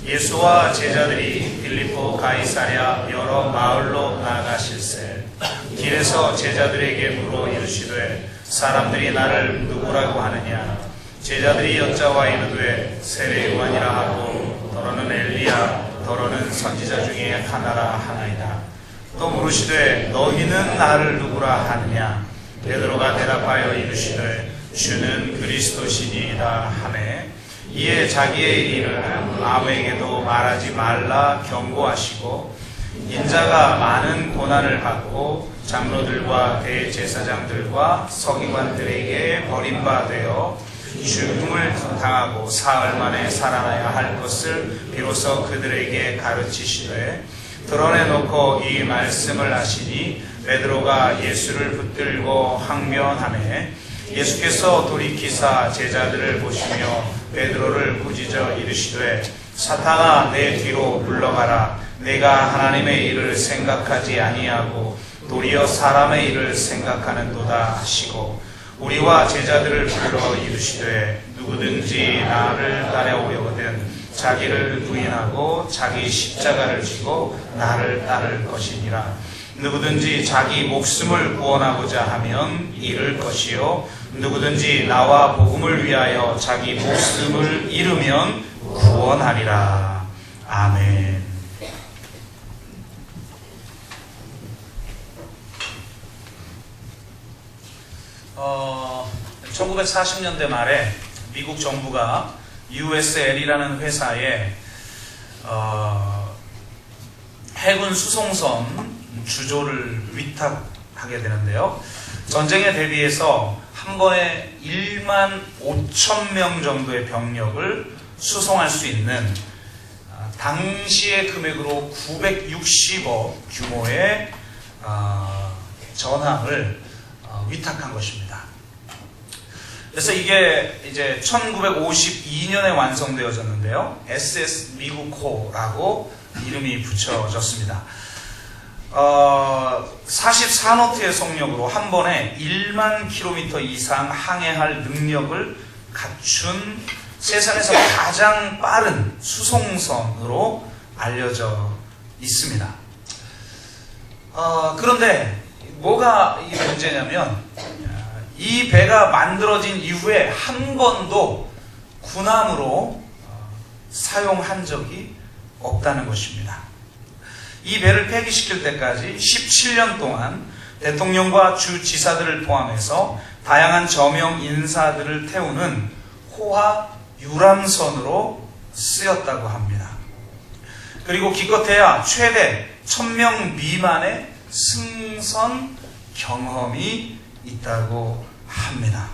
예수와 제자들이 빌립보 가이사랴 여러 마을로 나아가실세 길에서 제자들에게 물어 이르시되 사람들이 나를 누구라고 하느냐. 제자들이 여짜와 이르되 세례 요한이라 하고 더러는 엘리야 더러는 선지자 중에 하나라 하나이다. 또 물으시되 너희는 나를 누구라 하느냐. 베드로가 대답하여 이르시되 주는 그리스도시니이다 하매 이에 자기의 일을 아무에게도 말하지 말라 경고하시고 인자가 많은 고난을 받고 장로들과 대제사장들과 서기관들에게 버림받아 죽음을 당하고 사흘 만에 살아나야 할 것을 비로소 그들에게 가르치시되 드러내놓고 이 말씀을 하시니 베드로가 예수를 붙들고 항변하매 예수께서 돌이키사 제자들을 보시며 베드로를 꾸짖어 이르시되 사탄아 내 뒤로 물러가라. 내가 하나님의 일을 생각하지 아니하고 도리어 사람의 일을 생각하는도다 하시고 우리와 제자들을 불러 이르시되 누구든지 나를 따라오려거든 자기를 부인하고 자기 십자가를 지고 나를 따를 것이니라. 누구든지 자기 목숨을 구원하고자 하면 잃을 것이요 누구든지 나와 복음을 위하여 자기 목숨을 잃으면 구원하리라. 아멘. 어, 1940년대 말에 미국 정부가 USL이라는 회사에 해군 수송선 주조를 위탁하게 되는데요. 전쟁에 대비해서 한 번에 1만 5천 명 정도의 병력을 수송할 수 있는 당시의 금액으로 960억 규모의 전함을 위탁한 것입니다. 그래서 이게 이제 1952년에 완성되어졌는데요. SS 미국호라고 이름이 붙여졌습니다. 44노트의 속력으로 한 번에 1만 킬로미터 이상 항해할 능력을 갖춘 세상에서 가장 빠른 수송선으로 알려져 있습니다. 그런데 뭐가 이 문제냐면 이 배가 만들어진 이후에 한 번도 군함으로 사용한 적이 없다는 것입니다. 이 배를 폐기시킬 때까지 17년 동안 대통령과 주지사들을 포함해서 다양한 저명 인사들을 태우는 호화 유람선으로 쓰였다고 합니다. 그리고 기껏해야 최대 1000명 미만의 승선 경험이 있다고 합니다.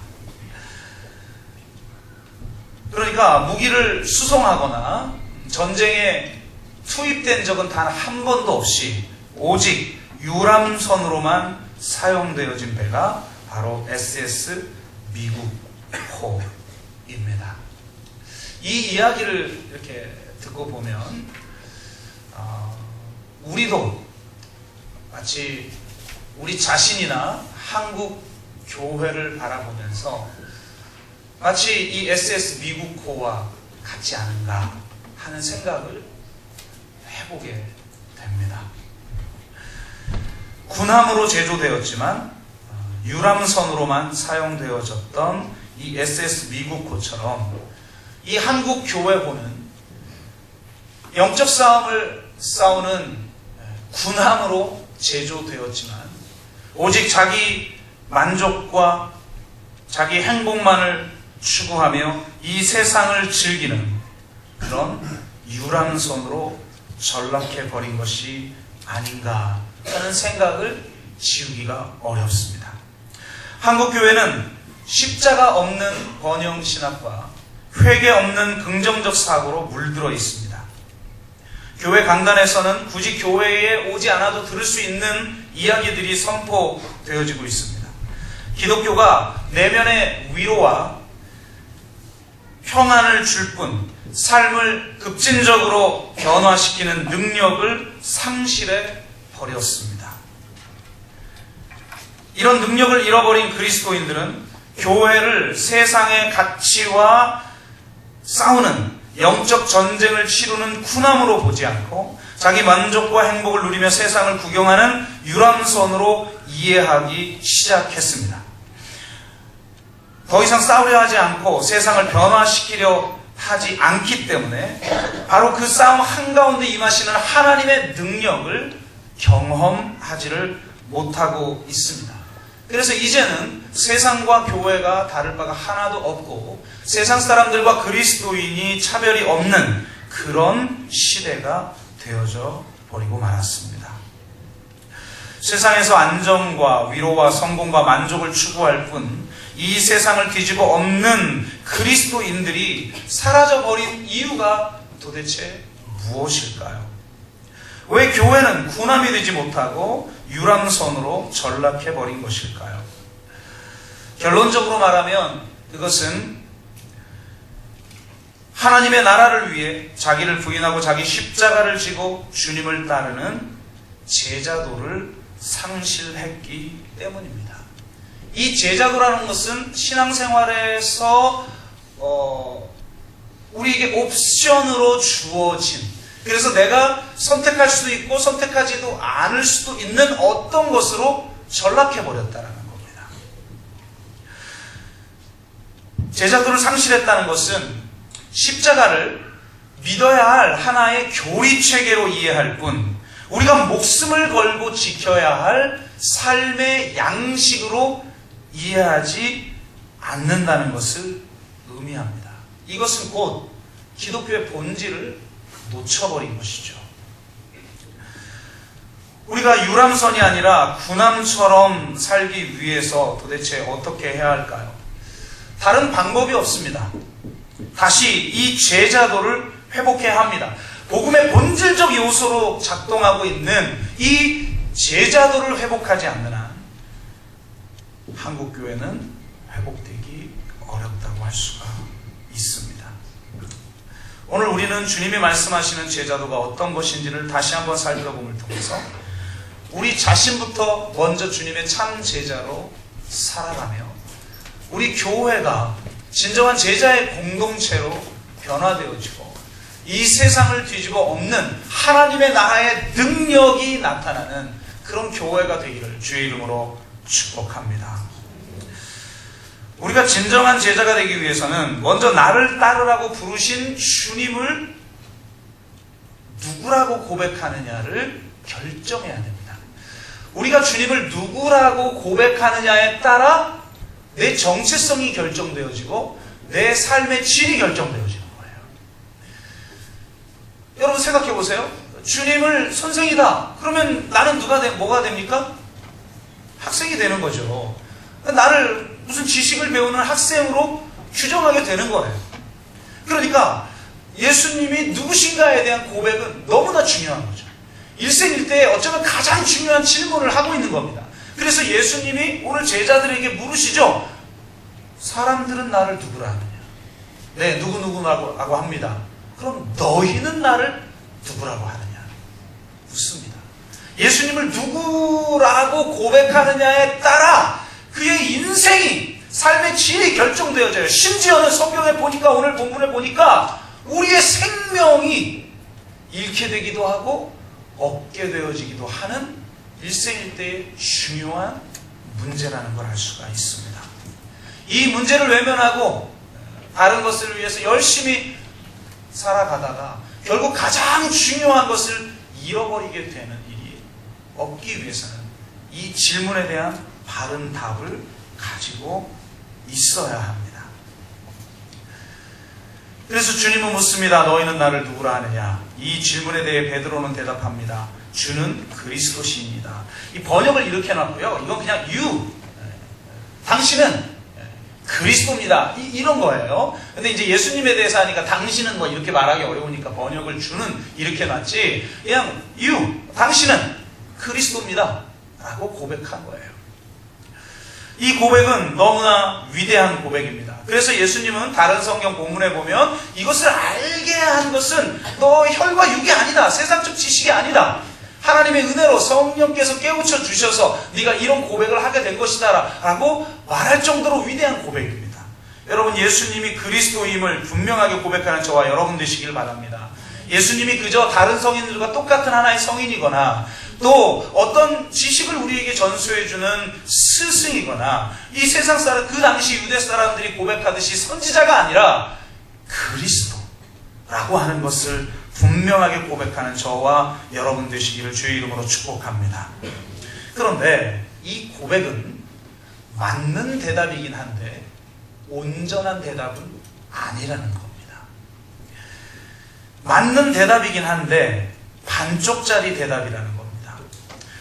그러니까 무기를 수송하거나 전쟁에 투입된 적은 단 한 번도 없이 오직 유람선으로만 사용되어진 배가 바로 SS 미국호입니다. 이 이야기를 이렇게 듣고 보면 우리도 마치 우리 자신이나 한국 교회를 바라보면서 마치 이 SS 미국호와 같지 않은가 하는 생각을 해보게 됩니다. 군함으로 제조되었지만 유람선으로만 사용되어졌던 이 SS 미국호처럼 이 한국 교회호는 영적 싸움을 싸우는 군함으로 제조되었지만 오직 자기 만족과 자기 행복만을 추구하며 이 세상을 즐기는 그런 유람선으로 전락해버린 것이 아닌가 하는 생각을 지우기가 어렵습니다. 한국교회는 십자가 없는 번영신학과 회개 없는 긍정적 사고로 물들어 있습니다. 교회 강단에서는 굳이 교회에 오지 않아도 들을 수 있는 이야기들이 선포되어지고 있습니다. 기독교가 내면의 위로와 평안을 줄 뿐 삶을 급진적으로 변화시키는 능력을 상실해 버렸습니다. 이런 능력을 잃어버린 그리스도인들은 교회를 세상의 가치와 싸우는 영적 전쟁을 치르는 군함으로 보지 않고 자기 만족과 행복을 누리며 세상을 구경하는 유람선으로 이해하기 시작했습니다. 더 이상 싸우려 하지 않고 세상을 변화시키려 하지 않기 때문에 바로 그 싸움 한가운데 임하시는 하나님의 능력을 경험하지를 못하고 있습니다. 그래서 이제는 세상과 교회가 다를 바가 하나도 없고 세상 사람들과 그리스도인이 차별이 없는 그런 시대가 되어져 버리고 말았습니다. 세상에서 안정과 위로와 성공과 만족을 추구할 뿐 이 세상을 뒤집어 엎는 그리스도인들이 사라져버린 이유가 도대체 무엇일까요? 왜 교회는 군함이 되지 못하고 유람선으로 전락해버린 것일까요? 결론적으로 말하면 그것은 하나님의 나라를 위해 자기를 부인하고 자기 십자가를 지고 주님을 따르는 제자도를 상실했기 때문입니다. 이 제자도라는 것은 신앙생활에서 우리에게 옵션으로 주어진, 그래서 내가 선택할 수도 있고 선택하지도 않을 수도 있는 어떤 것으로 전락해버렸다는 겁니다. 제자도를 상실했다는 것은 십자가를 믿어야 할 하나의 교리체계로 이해할 뿐 우리가 목숨을 걸고 지켜야 할 삶의 양식으로 이해하지 않는다는 것을 의미합니다. 이것은 곧 기독교의 본질을 놓쳐버린 것이죠. 우리가 유람선이 아니라 군함처럼 살기 위해서 도대체 어떻게 해야 할까요? 다른 방법이 없습니다. 다시 이 제자도를 회복해야 합니다. 복음의 본질적 요소로 작동하고 있는 이 제자도를 회복하지 않는 한 한국교회는 회복되기 어렵다고 할 수가 있습니다. 오늘 우리는 주님이 말씀하시는 제자도가 어떤 것인지를 다시 한번 살펴봄을 통해서 우리 자신부터 먼저 주님의 참 제자로 살아가며 우리 교회가 진정한 제자의 공동체로 변화되어지고 이 세상을 뒤집어 엎는 하나님의 나라의 능력이 나타나는 그런 교회가 되기를 주의 이름으로 축복합니다. 우리가 진정한 제자가 되기 위해서는 먼저 나를 따르라고 부르신 주님을 누구라고 고백하느냐를 결정해야 됩니다. 우리가 주님을 누구라고 고백하느냐에 따라 내 정체성이 결정되어지고 내 삶의 질이 결정되어지는 거예요. 여러분 생각해 보세요. 주님을 선생이다. 그러면 나는 뭐가 됩니까? 학생이 되는 거죠. 나를 무슨 지식을 배우는 학생으로 규정하게 되는 거예요. 그러니까 예수님이 누구신가에 대한 고백은 너무나 중요한 거죠. 일생일대에 어쩌면 가장 중요한 질문을 하고 있는 겁니다. 그래서 예수님이 오늘 제자들에게 물으시죠. 사람들은 나를 누구라 하느냐? 네, 누구라고 합니다. 그럼 너희는 나를 누구라고 하느냐? 묻습니다. 예수님을 누구라고 고백하느냐에 따라 그의 인생이, 삶의 질이 결정되어져요. 심지어는 성경에 보니까, 오늘 본문에 보니까 우리의 생명이 잃게 되기도 하고 얻게 되어지기도 하는 일생일대의 중요한 문제라는 걸 알 수가 있습니다. 이 문제를 외면하고 다른 것을 위해서 열심히 살아가다가 결국 가장 중요한 것을 잃어버리게 되는 일이 없기 위해서는 이 질문에 대한 바른 답을 가지고 있어야 합니다. 그래서 주님은 묻습니다. 너희는 나를 누구라 하느냐? 이 질문에 대해 베드로는 대답합니다. 주는 그리스도시입니다. 이 번역을 이렇게 해놨고요. 이건 그냥 당신은 그리스도입니다. 이런 거예요. 근데 이제 예수님에 대해서 하니까 당신은 뭐 이렇게 말하기 어려우니까 번역을 주는 이렇게 놨지. 그냥 당신은 그리스도입니다. 라고 고백한 거예요. 이 고백은 너무나 위대한 고백입니다. 그래서 예수님은 다른 성경 본문에 보면 이것을 알게 한 것은 너 혈과 육이 아니다. 세상적 지식이 아니다. 하나님의 은혜로 성령께서 깨우쳐 주셔서 네가 이런 고백을 하게 된 것이다 라고 말할 정도로 위대한 고백입니다. 여러분, 예수님이 그리스도임을 분명하게 고백하는 저와 여러분 되시길 바랍니다. 예수님이 그저 다른 성인들과 똑같은 하나의 성인이거나 또 어떤 지식을 우리에게 전수해주는 스승이거나 이 세상 사람, 그 당시 유대 사람들이 고백하듯이 선지자가 아니라 그리스도라고 하는 것을 분명하게 고백하는 저와 여러분 되시기를 주의 이름으로 축복합니다. 그런데 이 고백은 맞는 대답이긴 한데 온전한 대답은 아니라는 겁니다. 맞는 대답이긴 한데 반쪽짜리 대답이라는 겁니다.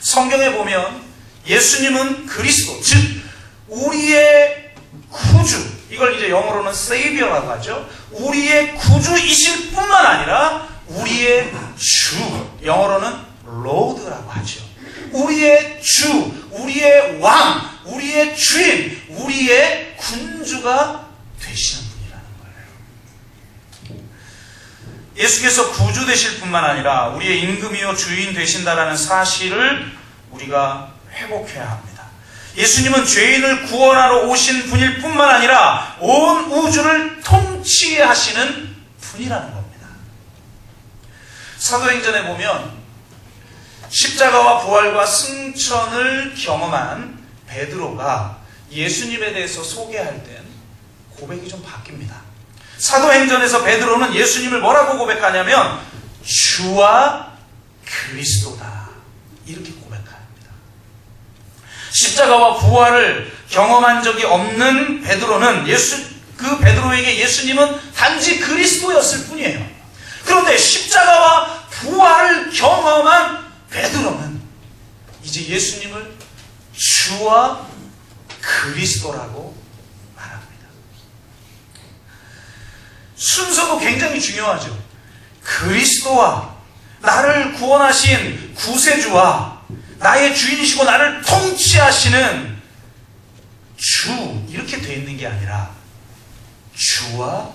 성경에 보면 예수님은 그리스도, 즉 우리의 구주, 이걸 이제 영어로는 Savior라고 하죠. 우리의 구주이실 뿐만 아니라 우리의 주, 영어로는 Lord라고 하죠. 우리의 주, 우리의 왕, 우리의 주인, 우리의 군주가 되시는 분이라는 거예요. 예수께서 구주 되실 뿐만 아니라 우리의 임금이요 주인 되신다라는 사실을 우리가 회복해야 합니다. 예수님은 죄인을 구원하러 오신 분일 뿐만 아니라 온 우주를 통치하시는 분이라는 겁니다. 사도행전에 보면 십자가와 부활과 승천을 경험한 베드로가 예수님에 대해서 소개할 땐 고백이 좀 바뀝니다. 사도행전에서 베드로는 예수님을 뭐라고 고백하냐면 주와 그리스도다, 이렇게 고백합니다. 십자가와 부활을 경험한 적이 없는 베드로는 그 베드로에게 예수님은 단지 그리스도였을 뿐이에요. 그런데 십자가와 부활을 경험한 베드로는 이제 예수님을 주와 그리스도라고 말합니다. 순서도 굉장히 중요하죠. 그리스도와 나를 구원하신 구세주와 나의 주인이시고 나를 통치하시는 주, 이렇게 되어 있는 게 아니라 주와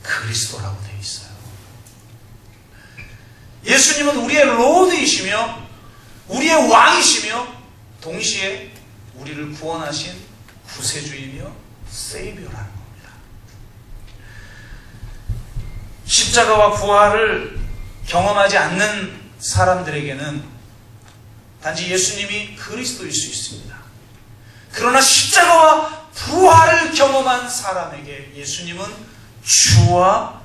그리스도라고 되어 있어요. 예수님은 우리의 로드이시며 우리의 왕이시며 동시에 우리를 구원하신 구세주이며 세이비어라는 겁니다. 십자가와 부활을 경험하지 않는 사람들에게는 단지 예수님이 그리스도일 수 있습니다. 그러나 십자가와 부활을 경험한 사람에게 예수님은 주와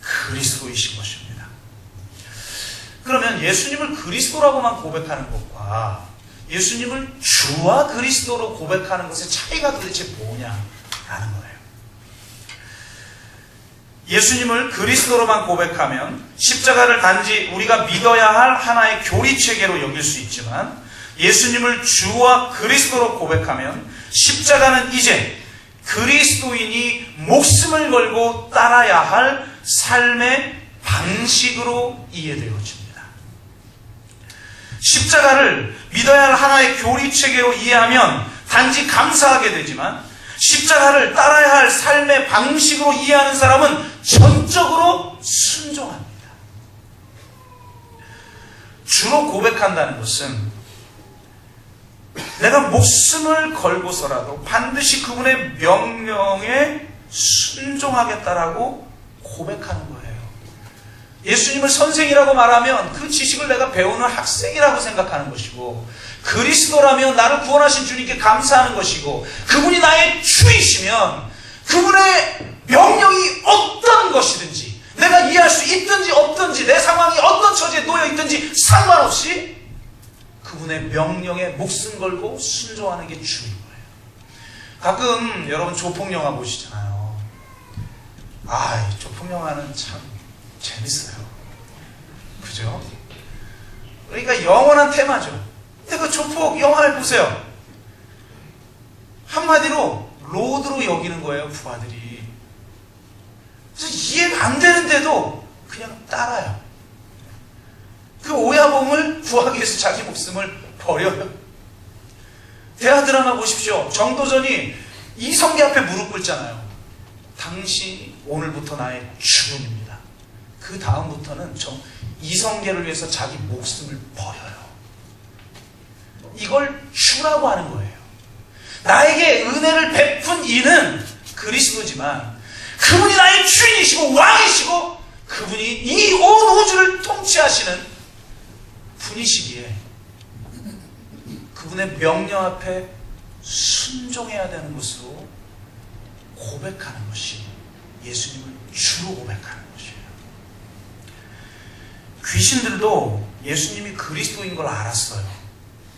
그리스도이신 것입니다. 그러면 예수님을 그리스도라고만 고백하는 것과 예수님을 주와 그리스도로 고백하는 것의 차이가 도대체 뭐냐라는 거예요. 예수님을 그리스도로만 고백하면 십자가를 단지 우리가 믿어야 할 하나의 교리체계로 여길 수 있지만 예수님을 주와 그리스도로 고백하면 십자가는 이제 그리스도인이 목숨을 걸고 따라야 할 삶의 방식으로 이해되어집니다. 십자가를 믿어야 할 하나의 교리체계로 이해하면 단지 감사하게 되지만 십자가를 따라야 할 삶의 방식으로 이해하는 사람은 전적으로 순종합니다. 주로 고백한다는 것은 내가 목숨을 걸고서라도 반드시 그분의 명령에 순종하겠다라고 고백하는 거예요. 예수님을 선생이라고 말하면 그 지식을 내가 배우는 학생이라고 생각하는 것이고, 그리스도라면 나를 구원하신 주님께 감사하는 것이고, 그분이 나의 주이시면 그분의 명령이 어떤 것이든지 내가 이해할 수 있든지 없든지 내 상황이 어떤 처지에 놓여 있든지 상관없이 그분의 명령에 목숨 걸고 순종하는 게 주인 거예요. 가끔 여러분 조폭 영화 보시잖아요. 이 조폭 영화는 참 재밌어요. 그죠? 그러니까 영원한 테마죠. 근데 그 조폭 영화를 보세요. 한마디로 로드로 여기는 거예요, 부하들이. 그래서 이해가 안 되는데도 그냥 따라요. 그 오야범을 구하기 위해서 자기 목숨을 버려요. 대하 드라마 보십시오. 정도전이 이성계 앞에 무릎 꿇잖아요. 당신이 오늘부터 나의 주군입니다. 그 다음부터는 이성계를 위해서 자기 목숨을 버려요. 이걸 주라고 하는 거예요. 나에게 은혜를 베푼 이는 그리스도지만 그분이 나의 주인이시고 왕이시고 그분이 이 온 우주를 통치하시는 분이시기에 그분의 명령 앞에 순종해야 되는 것으로 고백하는 것이 예수님을 주로 고백하는 것이에요. 귀신들도 예수님이 그리스도인 걸 알았어요.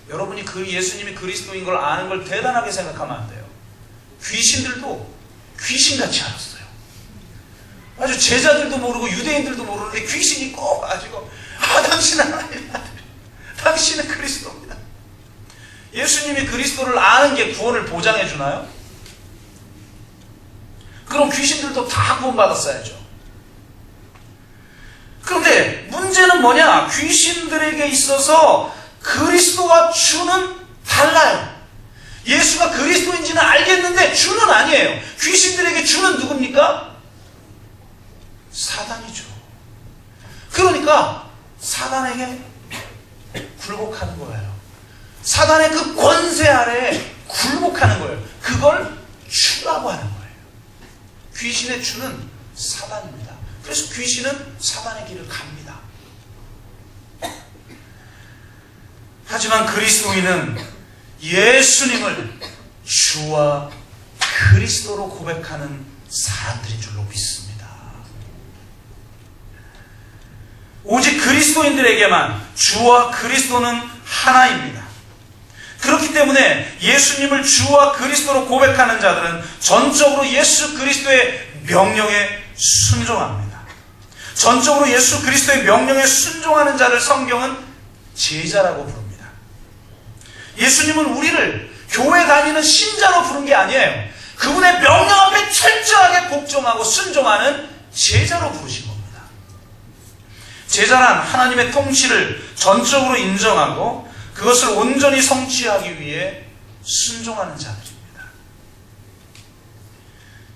여러분이 예수님이 그리스도인 걸 아는 걸 대단하게 생각하면 안 돼요. 귀신들도 귀신같이 알았어요. 아주 제자들도 모르고 유대인들도 모르는데 귀신이 꼭 가지고 당신은 하나님의 아들, 당신은 그리스도입니다. 예수님이 그리스도를 아는 게 구원을 보장해 주나요? 그럼 귀신들도 다 구원받았어야죠. 그런데 문제는 뭐냐? 귀신들에게 있어서 그리스도와 주는 달라요. 예수가 그리스도인지는 알겠는데 주는 아니에요. 귀신들에게 주는 누굽니까? 사단이죠. 그러니까 사단에게 굴복하는 거예요. 사단의 그 권세 아래에 굴복하는 거예요. 그걸 주라고 하는 거예요. 귀신의 주는 사단입니다. 그래서 귀신은 사단의 길을 갑니다. 하지만 그리스도인은 예수님을 주와 그리스도로 고백하는 사람들인 줄로 믿습니다. 오직 그리스도인들에게만 주와 그리스도는 하나입니다. 그렇기 때문에 예수님을 주와 그리스도로 고백하는 자들은 전적으로 예수 그리스도의 명령에 순종합니다. 전적으로 예수 그리스도의 명령에 순종하는 자를 성경은 제자라고 부릅니다. 예수님은 우리를 교회 다니는 신자로 부른 게 아니에요. 그분의 명령 앞에 철저하게 복종하고 순종하는 제자로 부르신 겁니다. 제자란 하나님의 통치를 전적으로 인정하고 그것을 온전히 성취하기 위해 순종하는 자들입니다.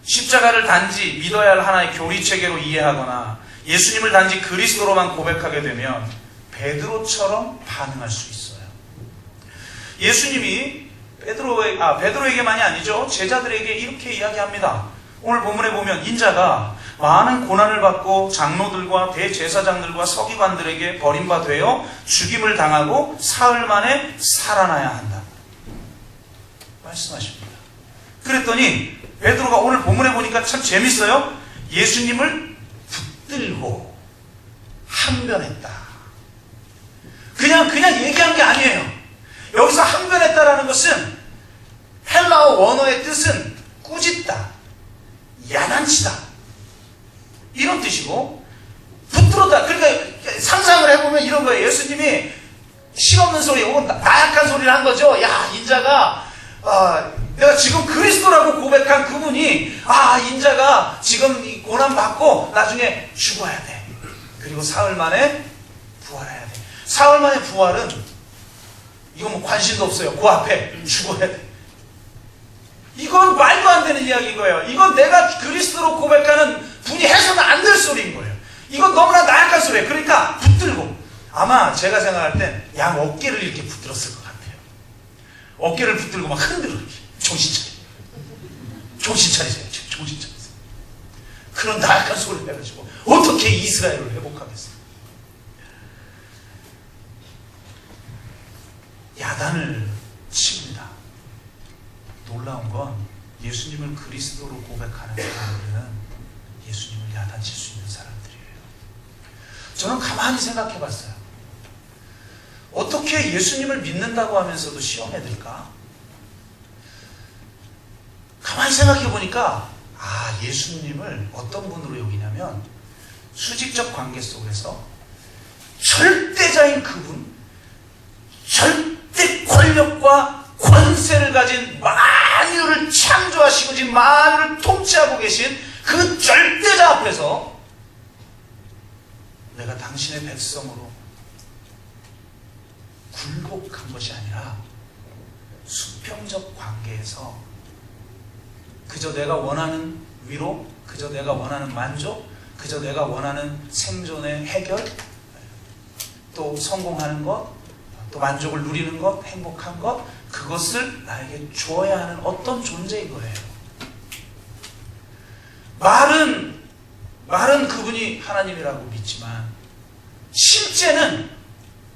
십자가를 단지 믿어야 할 하나의 교리체계로 이해하거나 예수님을 단지 그리스도로만 고백하게 되면 베드로처럼 반응할 수 있어요. 예수님이 베드로에게만이 아니죠. 제자들에게 이렇게 이야기합니다. 오늘 본문에 보면 인자가 많은 고난을 받고 장로들과 대제사장들과 서기관들에게 버림받되어 죽임을 당하고 사흘 만에 살아나야 한다. 말씀하십니다. 그랬더니 베드로가 오늘 본문에 보니까 참 재밌어요. 예수님을 붙들고 항변했다. 그냥 얘기한 게 아니에요. 여기서 항변했다라는 것은 헬라어 원어의 뜻은 꾸짖다, 야단치다 이런 뜻이고, 붙들었다. 그러니까 상상을 해보면 이런 거예요. 예수님이 실없는 소리 혹은 나약한 소리를 한 거죠. 야, 인자가 내가 지금 그리스도라고 고백한 그분이 인자가 지금 고난받고 나중에 죽어야 돼. 그리고 사흘 만에 부활해야 돼. 사흘 만에 부활은 이거 뭐 관심도 없어요. 그 앞에 죽어야 돼. 이건 말도 안 되는 이야기인 거예요. 이건 내가 그리스도로 고백하는 분이 해서는 안 될 소리인 거예요. 이건 너무나 나약한 소리예요. 그러니까 붙들고, 아마 제가 생각할 땐 양 어깨를 이렇게 붙들었을 것 같아요. 어깨를 붙들고 막 흔들어. 정신 차려. 정신 차리세요. 정신 차리세요. 그런 나약한 소리를 해가지고 어떻게 이스라엘을 회복하겠어요? 야단을 칩니다. 놀라운 건 예수님을 그리스도로 고백하는 사람들은 예수님을 야단칠 수 있는 사람들이에요. 저는 가만히 생각해 봤어요. 어떻게 예수님을 믿는다고 하면서도 시험에 들까? 가만히 생각해 보니까 예수님을 어떤 분으로 여기냐면 수직적 관계 속에서 절대자인 그분, 절대 권력과 권세를 가진 만유를 창조하시고 지금 만유를 통치하고 계신 그 절대자 앞에서 내가 당신의 백성으로 굴복한 것이 아니라 수평적 관계에서 그저 내가 원하는 위로, 그저 내가 원하는 만족, 그저 내가 원하는 생존의 해결, 또 성공하는 것, 또 만족을 누리는 것, 행복한 것, 그것을 나에게 주어야 하는 어떤 존재인 거예요. 말은 그분이 하나님이라고 믿지만 실제는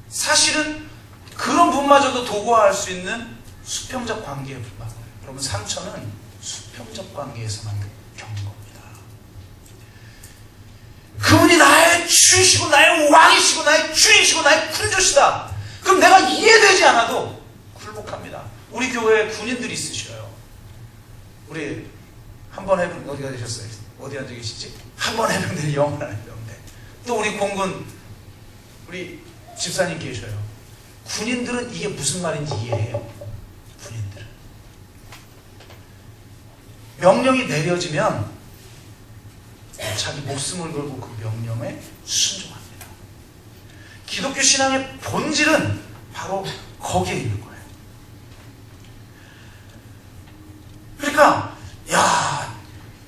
사실은 그런 분마저도 도구화할 수 있는 수평적 관계에 불과해요. 여러분, 상처는 수평적 관계에서만 겪는 겁니다. 그분이 나의 주이시고 나의 왕이시고 나의 주인이시고 나의 군주시다. 그럼 내가 이해되지 않아도 굴복합니다. 우리 교회에 군인들이 있으셔요. 우리 한 번 해병 어디가 되셨어요? 어디 앉아 계시지? 한 번 해병들이 영원한 해병대. 또 우리 공군 우리 집사님 계셔요. 군인들은 이게 무슨 말인지 이해해요. 군인들은 명령이 내려지면 자기 목숨을 걸고 그 명령에 순종합니다. 기독교 신앙의 본질은 바로 거기에 있는 거예요. 그러니까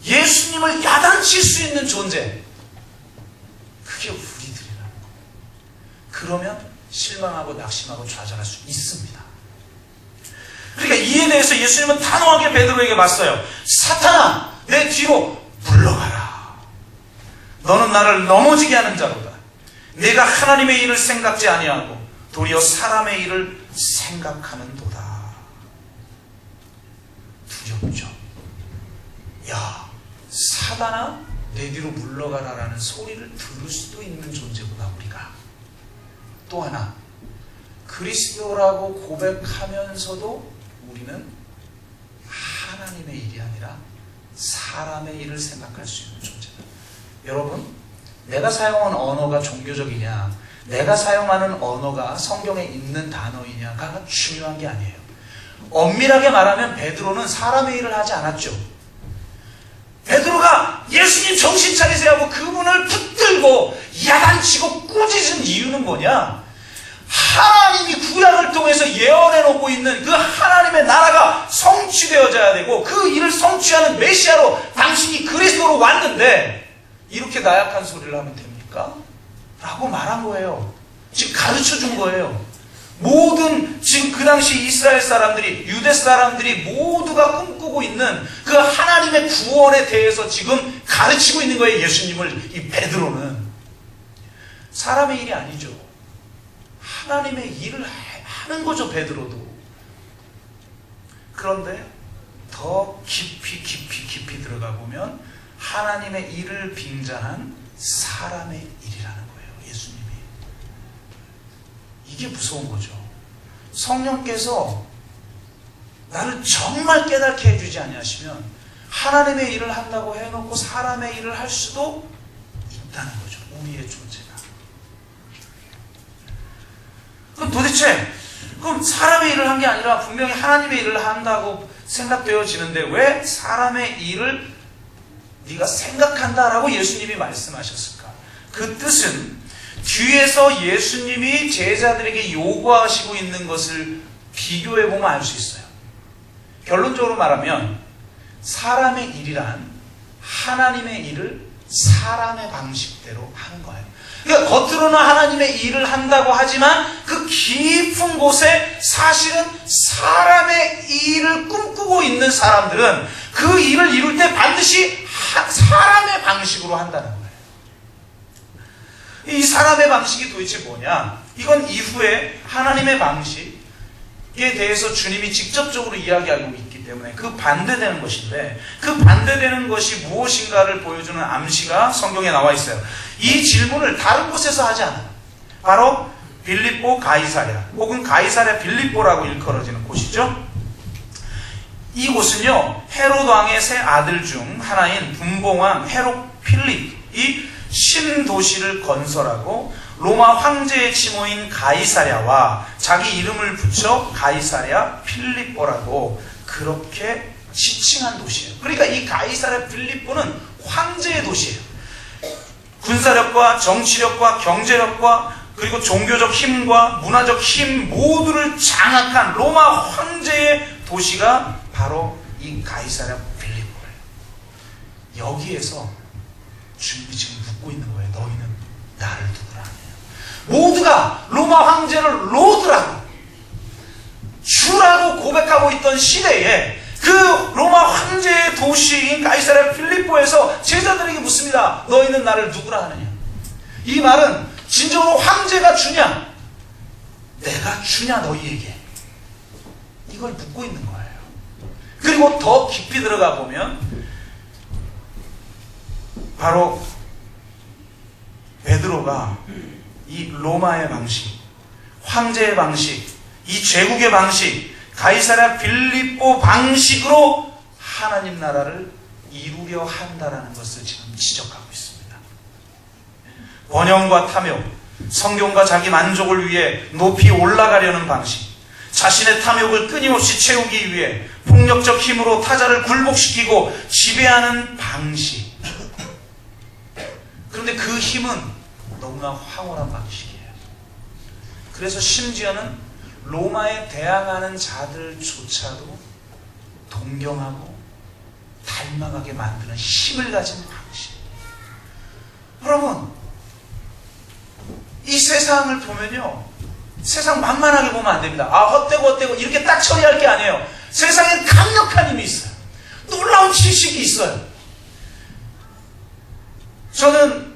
예수님을 야단칠 수 있는 존재, 그게 우리들이라는 거예요. 그러면 실망하고 낙심하고 좌절할 수 있습니다. 그러니까 이에 대해서 예수님은 단호하게 베드로에게 맞서요. 사탄아, 내 뒤로 물러가라. 너는 나를 넘어지게 하는 자로다. 내가 하나님의 일을 생각지 아니하고 도리어 사람의 일을 생각하는도다. 두렵죠. 사단아, 내 뒤로 물러가라라는 소리를 들을 수도 있는 존재구나 우리가. 또 하나, 그리스도라고 고백하면서도 우리는 하나님의 일이 아니라 사람의 일을 생각할 수 있는 존재다. 여러분, 내가 사용하는 언어가 종교적이냐, 내가 사용하는 언어가 성경에 있는 단어이냐가 중요한 게 아니에요. 엄밀하게 말하면 베드로는 사람의 일을 하지 않았죠. 베드로가 예수님 정신 차리세요 하고 그분을 붙들고 야단치고 꾸짖은 이유는 뭐냐? 하나님이 구약을 통해서 예언해 놓고 있는 그 하나님의 나라가 성취되어져야 되고 그 일을 성취하는 메시아로 당신이 그리스도로 왔는데 이렇게 나약한 소리를 하면 됩니까? 라고 말한 거예요. 지금 가르쳐 준 거예요. 모든 지금 그 당시 이스라엘 사람들이, 유대 사람들이 모두가 꿈꾸고 있는 그 하나님의 구원에 대해서 지금 가르치고 있는 거예요. 예수님을. 이 베드로는 사람의 일이 아니죠. 하나님의 일을 하는 거죠, 베드로도. 그런데 더 깊이 들어가 보면 하나님의 일을 빙자한 사람의 일이라는 거예요, 예수님이. 이게 무서운 거죠. 성령께서 나를 정말 깨닫게 해주지 아니하시면 하나님의 일을 한다고 해놓고 사람의 일을 할 수도 있다는 거죠, 우리의 존재가. 그럼 도대체 사람의 일을 한 게 아니라 분명히 하나님의 일을 한다고 생각되어지는데 왜 사람의 일을 네가 생각한다라고 예수님이 말씀하셨을까? 그 뜻은 뒤에서 예수님이 제자들에게 요구하시고 있는 것을 비교해보면 알 수 있어요. 결론적으로 말하면 사람의 일이란 하나님의 일을 사람의 방식대로 하는 거예요. 그러니까 겉으로는 하나님의 일을 한다고 하지만 그 깊은 곳에 사실은 사람의 일을 꿈꾸고 있는 사람들은 그 일을 이룰 때 반드시 사람의 방식으로 한다는 거예요. 이 사람의 방식이 도대체 뭐냐? 이건 이후에 하나님의 방식에 대해서 주님이 직접적으로 이야기하고 있기 때문에 그 반대되는 것인데, 그 반대되는 것이 무엇인가를 보여주는 암시가 성경에 나와 있어요. 이 질문을 다른 곳에서 하지 않아요. 바로 빌립보 가이사랴 혹은 가이사랴 빌립보라고 일컬어지는 곳이죠. 이곳은요, 헤롯 왕의 세 아들 중 하나인 분봉왕 헤롯 필립이 신도시를 건설하고 로마 황제의 치모인 가이사랴와 자기 이름을 붙여 가이사랴 필립보라고 그렇게 지칭한 도시예요. 그러니까 이 가이사랴 필립보는 황제의 도시예요. 군사력과 정치력과 경제력과 그리고 종교적 힘과 문화적 힘 모두를 장악한 로마 황제의 도시가 바로 이 가이사랴 필립보예요. 여기에서 주님이 지금 묻고 있는 거예요. 너희는 나를 누구라 하냐. 모두가 로마 황제를 로드라고 주라고 고백하고 있던 시대에 그 로마 황제의 도시인 가이사랴 필리포에서 제자들에게 묻습니다. 너희는 나를 누구라 하느냐? 이 말은 진정으로 황제가 주냐? 내가 주냐 너희에게? 이걸 묻고 있는 거예요. 그리고 더 깊이 들어가 보면 바로 베드로가 이 로마의 방식, 황제의 방식, 이 제국의 방식, 가이사랴 빌립보 방식으로 하나님 나라를 이루려 한다라는 것을 지금 지적하고 있습니다. 번영과 탐욕, 성경과 자기 만족을 위해 높이 올라가려는 방식, 자신의 탐욕을 끊임없이 채우기 위해 폭력적 힘으로 타자를 굴복시키고 지배하는 방식. 그런데 그 힘은 너무나 황홀한 방식이에요. 그래서 심지어는 로마에 대항하는 자들조차도 동경하고 닮아가게 만드는 힘을 가진 방식. 여러분, 이 세상을 보면요, 세상 만만하게 보면 안 됩니다. 아, 헛되고 이렇게 딱 처리할 게 아니에요. 세상엔 강력한 힘이 있어요. 놀라운 지식이 있어요. 저는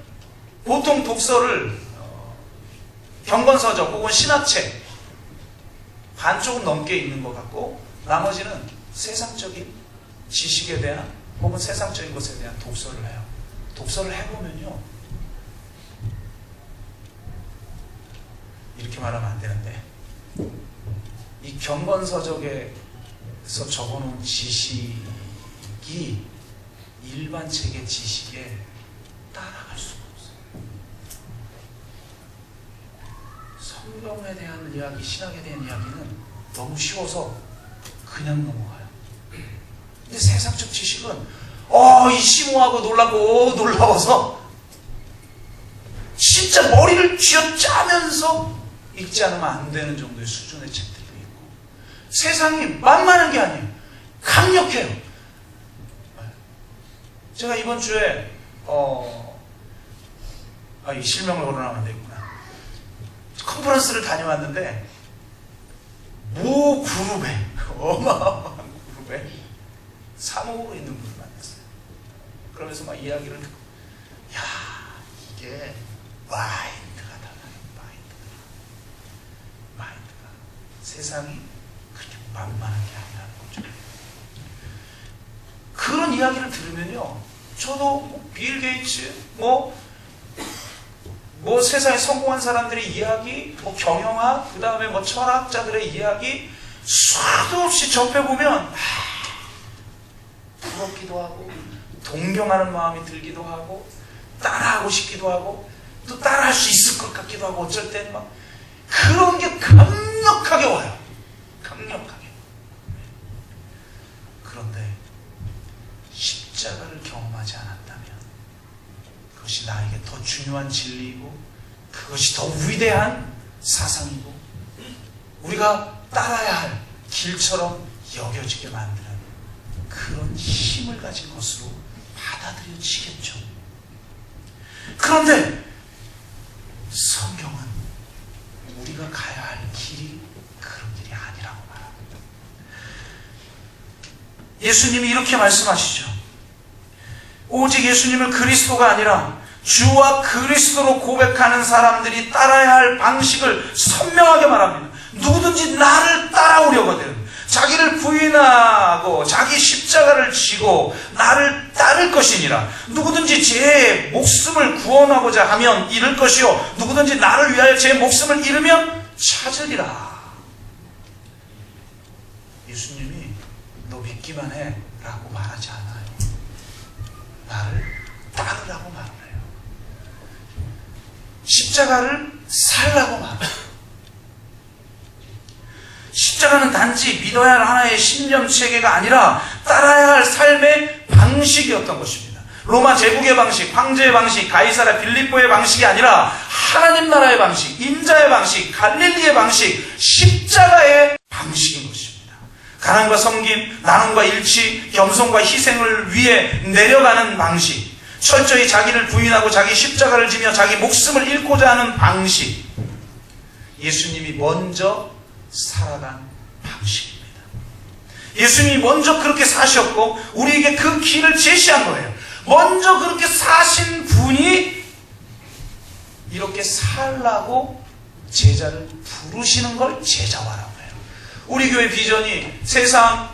보통 독서를 경건서적 혹은 신학책 반쪽은 넘게 읽는 것 같고, 나머지는 세상적인 지식에 대한 혹은 세상적인 것에 대한 독서를 해요. 독서를 해보면요, 이렇게 말하면 안 되는데, 이 경건서적에서 적어놓은 지식이 일반 책의 지식에 따라갈 수가 없어요. 성경에 대한 이야기, 신학에 대한 이야기는 너무 쉬워서 그냥 넘어가요. 근데 세상적 지식은 이 심오하고 놀라고 놀라워서 진짜 머리를 쥐어짜면서 읽지 않으면 안 되는 정도의 수준의 책들도 있고, 세상이 만만한 게 아니에요. 강력해요. 제가 이번 주에 이 실명을 거론하면 안 되겠구나. 컨퍼런스를 다녀왔는데 모 그룹에, 어마어마한 그룹에 사목으로 있는 분을 만났어요. 그러면서 막 이야기를 듣고, 야, 이게 마인드가 달라요. 마인드가. 세상이 그렇게 만만한 게 아니라는 거죠. 그런 이야기를 들으면요, 저도 빌 게이츠, 세상에 성공한 사람들의 이야기, 경영학, 그 다음에 철학자들의 이야기 수도 없이 접해보면 부럽기도 하고 동경하는 마음이 들기도 하고 따라하고 싶기도 하고 또 따라할 수 있을 것 같기도 하고, 어쩔 때는 막 그런 게 강력하게 와요. 강력하게. 그런데 십자가를 경험하지 않았다면 그것이 나에게 더 중요한 진리이고 그것이 더 위대한 사상이고 우리가 따라야 할 길처럼 여겨지게 만드는 그런 힘을 가진 것으로 받아들여지겠죠. 그런데 성경은 우리가 가야 할 길이 그런 길이 아니라고 말합니다. 예수님이 이렇게 말씀하시죠. 오직 예수님을 그리스도가 아니라 주와 그리스도로 고백하는 사람들이 따라야 할 방식을 선명하게 말합니다. 누구든지 나를 따라오려거든 자기를 부인하고 자기 십자가를 지고 나를 따를 것이니라. 누구든지 제 목숨을 구원하고자 하면 잃을 것이요 누구든지 나를 위하여 제 목숨을 잃으면 찾으리라. 예수님이 너 믿기만 해 라고 말하지 않아요. 나를 따르라고 말을 해요. 십자가를 살라고 말해요. 십자가는 단지 믿어야 할 하나의 신념체계가 아니라 따라야 할 삶의 방식이었던 것입니다. 로마 제국의 방식, 황제의 방식, 가이사랴 빌립보의 방식이 아니라 하나님 나라의 방식, 인자의 방식, 갈릴리의 방식, 십자가의 방식인 것입니다. 가난과 섬김, 나눔과 일치, 겸손과 희생을 위해 내려가는 방식, 철저히 자기를 부인하고 자기 십자가를 지며 자기 목숨을 잃고자 하는 방식, 예수님이 먼저 살아간 방식입니다. 예수님이 먼저 그렇게 사셨고 우리에게 그 길을 제시한 거예요. 먼저 그렇게 사신 분이 이렇게 살라고 제자를 부르시는 걸 제자화라고 해요. 우리 교회 비전이 세상으로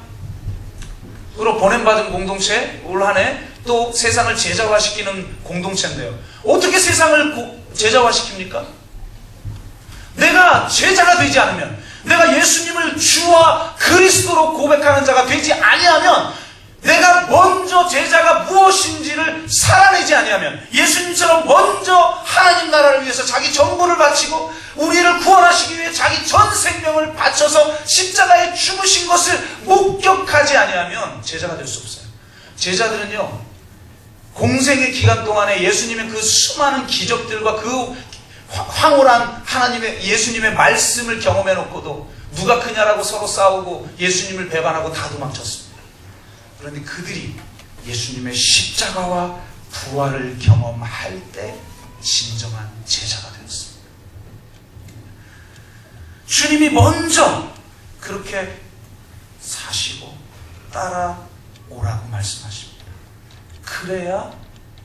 보냄받은 공동체, 올 한 해 또 세상을 제자화시키는 공동체인데요. 어떻게 세상을 제자화시킵니까? 내가 제자가 되지 않으면, 내가 예수님을 주와 그리스도로 고백하는 자가 되지 아니하면, 내가 먼저 제자가 무엇인지를 살아내지 아니하면, 예수님처럼 먼저 하나님 나라를 위해서 자기 전부를 바치고 우리를 구원하시기 위해 자기 전 생명을 바쳐서 십자가에 죽으신 것을 목격하지 아니하면 제자가 될 수 없어요. 제자들은요, 공생의 기간 동안에 예수님의 그 수많은 기적들과 그 황홀한 하나님의 예수님의 말씀을 경험해 놓고도 누가 크냐라고 서로 싸우고 예수님을 배반하고 다 도망쳤습니다. 그런데 그들이 예수님의 십자가와 부활을 경험할 때 진정한 제자가 되었습니다. 주님이 먼저 그렇게 사시고 따라오라고 말씀하십니다. 그래야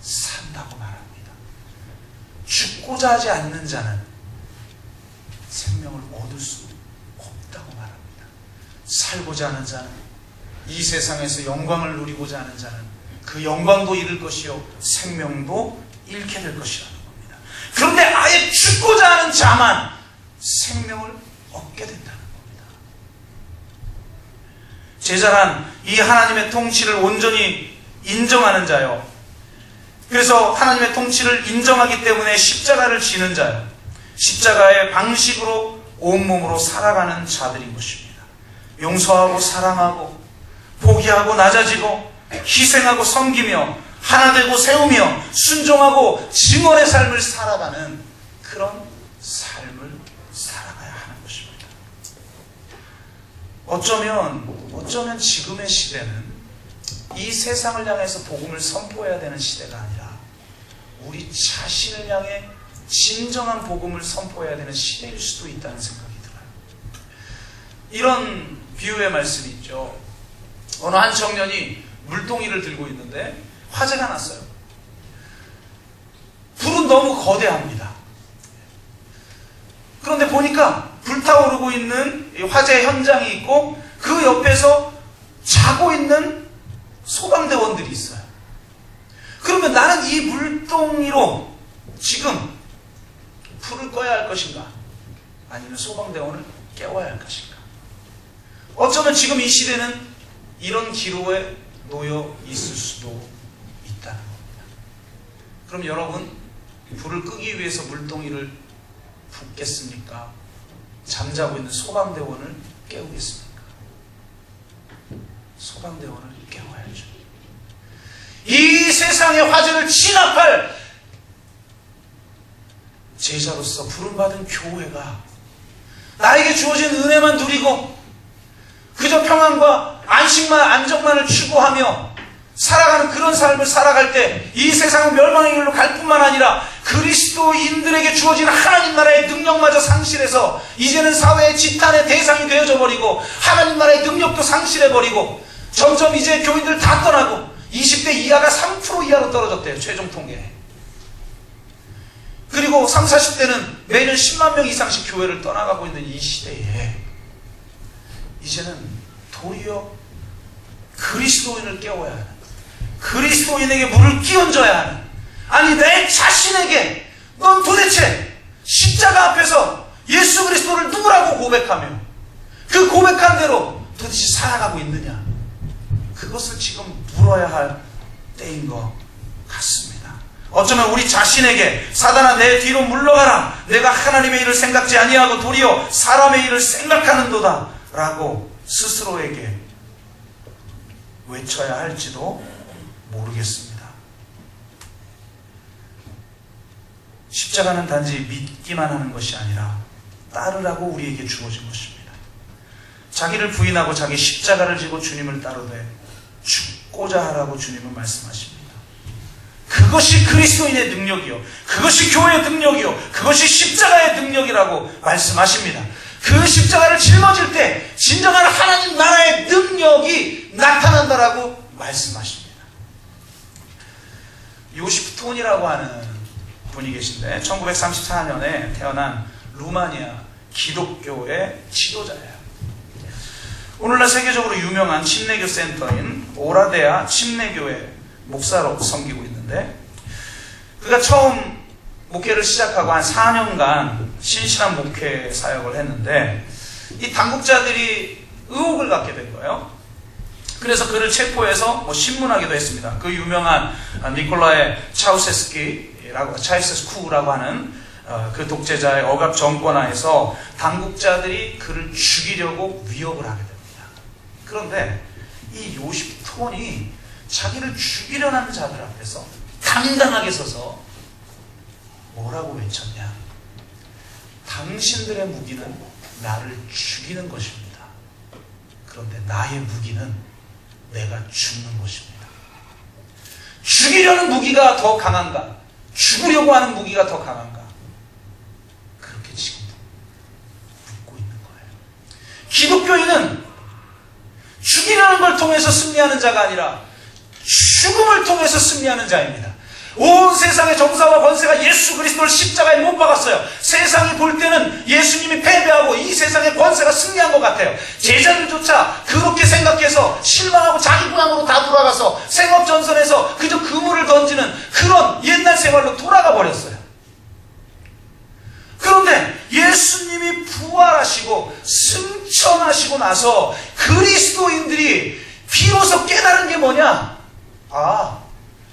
산다고 말합니다. 죽고자 하지 않는 자는 생명을 얻을 수 없다고 말합니다. 살고자 하는 자는, 이 세상에서 영광을 누리고자 하는 자는 그 영광도 잃을 것이요 생명도 잃게 될 것이라는 겁니다. 그런데 아예 죽고자 하는 자만 생명을 얻게 된다는 겁니다. 제자란 이 하나님의 통치를 온전히 인정하는 자요, 그래서 하나님의 통치를 인정하기 때문에 십자가를 지는 자요, 십자가의 방식으로 온몸으로 살아가는 자들인 것입니다. 용서하고 사랑하고 포기하고 낮아지고 희생하고 섬기며 하나 되고 세우며 순종하고 증언의 삶을 살아가는 그런 삶을 살아가야 하는 것입니다. 어쩌면 지금의 시대는 이 세상을 향해서 복음을 선포해야 되는 시대가 아니라 우리 자신을 향해 진정한 복음을 선포해야 되는 시대일 수도 있다는 생각이 들어요. 이런 비유의 말씀이 있죠. 어느 한 청년이 물동이를 들고 있는데 화재가 났어요. 불은 너무 거대합니다. 그런데 보니까 불타오르고 있는 화재 현장이 있고 그 옆에서 자고 있는 소방대원들이 있어요. 그러면 나는 이 물동이로 지금 불을 꺼야 할 것인가? 아니면 소방대원을 깨워야 할 것인가? 어쩌면 지금 이 시대는 이런 기로에 놓여 있을 수도 있다는 겁니다. 그럼 여러분, 불을 끄기 위해서 물동이를 붓겠습니까? 잠자고 있는 소방대원을 깨우겠습니까? 소방대원을 깨워야죠. 이 세상의 화재를 진압할 제자로서 부름받은 교회가 나에게 주어진 은혜만 누리고 그저 평안과 안정만을 추구하며 살아가는 그런 삶을 살아갈 때 이 세상은 멸망의 길로 갈 뿐만 아니라 그리스도인들에게 주어진 하나님 나라의 능력마저 상실해서 이제는 사회의 지탄의 대상이 되어져 버리고 하나님 나라의 능력도 상실해버리고 점점 이제 교인들 다 떠나고 20대 이하가 3% 이하로 떨어졌대요. 최종 통계. 그리고 30, 40대는 매년 10만 명 이상씩 교회를 떠나가고 있는 이 시대에 이제는 도리어 그리스도인을 깨워야 하는, 그리스도인에게 물을 끼얹어야 하는, 아니 내 자신에게 넌 도대체 십자가 앞에서 예수 그리스도를 누구라고 고백하며 그 고백한 대로 도대체 살아가고 있느냐, 그것을 지금 물어야 할 때인 것 같습니다. 어쩌면 우리 자신에게 사단아 내 뒤로 물러가라, 내가 하나님의 일을 생각지 아니하고 도리어 사람의 일을 생각하는도다 라고 스스로에게 외쳐야 할지도 모르겠습니다. 십자가는 단지 믿기만 하는 것이 아니라 따르라고 우리에게 주어진 것입니다. 자기를 부인하고 자기 십자가를 지고 주님을 따르되 죽고자 하라고 주님은 말씀하십니다. 그것이 그리스도인의 능력이요, 그것이 교회의 능력이요, 그것이 십자가의 능력이라고 말씀하십니다. 그 십자가를 짊어질 때 진정한 하나님 나라의 능력이 나타난다라고 말씀하십니다. 요시프 톤이라고 하는 분이 계신데 1934년에 태어난 루마니아 기독교의 지도자예요. 오늘날 세계적으로 유명한 침례교 센터인 오라데아 침례교회 목사로 섬기고 있는데, 그가 처음 목회를 시작하고 한 4년간 신실한 목회 사역을 했는데, 이 당국자들이 의혹을 갖게 된 거예요. 그래서 그를 체포해서 신문하기도 했습니다. 그 유명한 니콜라이 차우세스쿠라고 하는 그 독재자의 억압 정권하에서 당국자들이 그를 죽이려고 위협을 하게 됩니다. 그런데 이 요시프 톤이 자기를 죽이려는 자들 앞에서 당당하게 서서 뭐라고 외쳤냐? 당신들의 무기는 나를 죽이는 것입니다. 그런데 나의 무기는 내가 죽는 것입니다. 죽이려는 무기가 더 강한가? 죽으려고 하는 무기가 더 강한가? 그렇게 지금도 묻고 있는 거예요. 기독교인은 죽이려는 걸 통해서 승리하는 자가 아니라 죽음을 통해서 승리하는 자입니다. 온 세상의 정사와 권세가 예수 그리스도를 십자가에 못 박았어요. 세상이 볼 때는 예수님이 패배하고 이 세상의 권세가 승리한 것 같아요. 제자들조차 그렇게 생각해서 실망하고 자기 고향으로 다 돌아가서 생업전선에서 그저 그물을 던지는 그런 옛날 생활로 돌아가 버렸어요. 그런데 예수님이 부활하시고 승천하시고 나서 그리스도인들이 비로소 깨달은 게 뭐냐?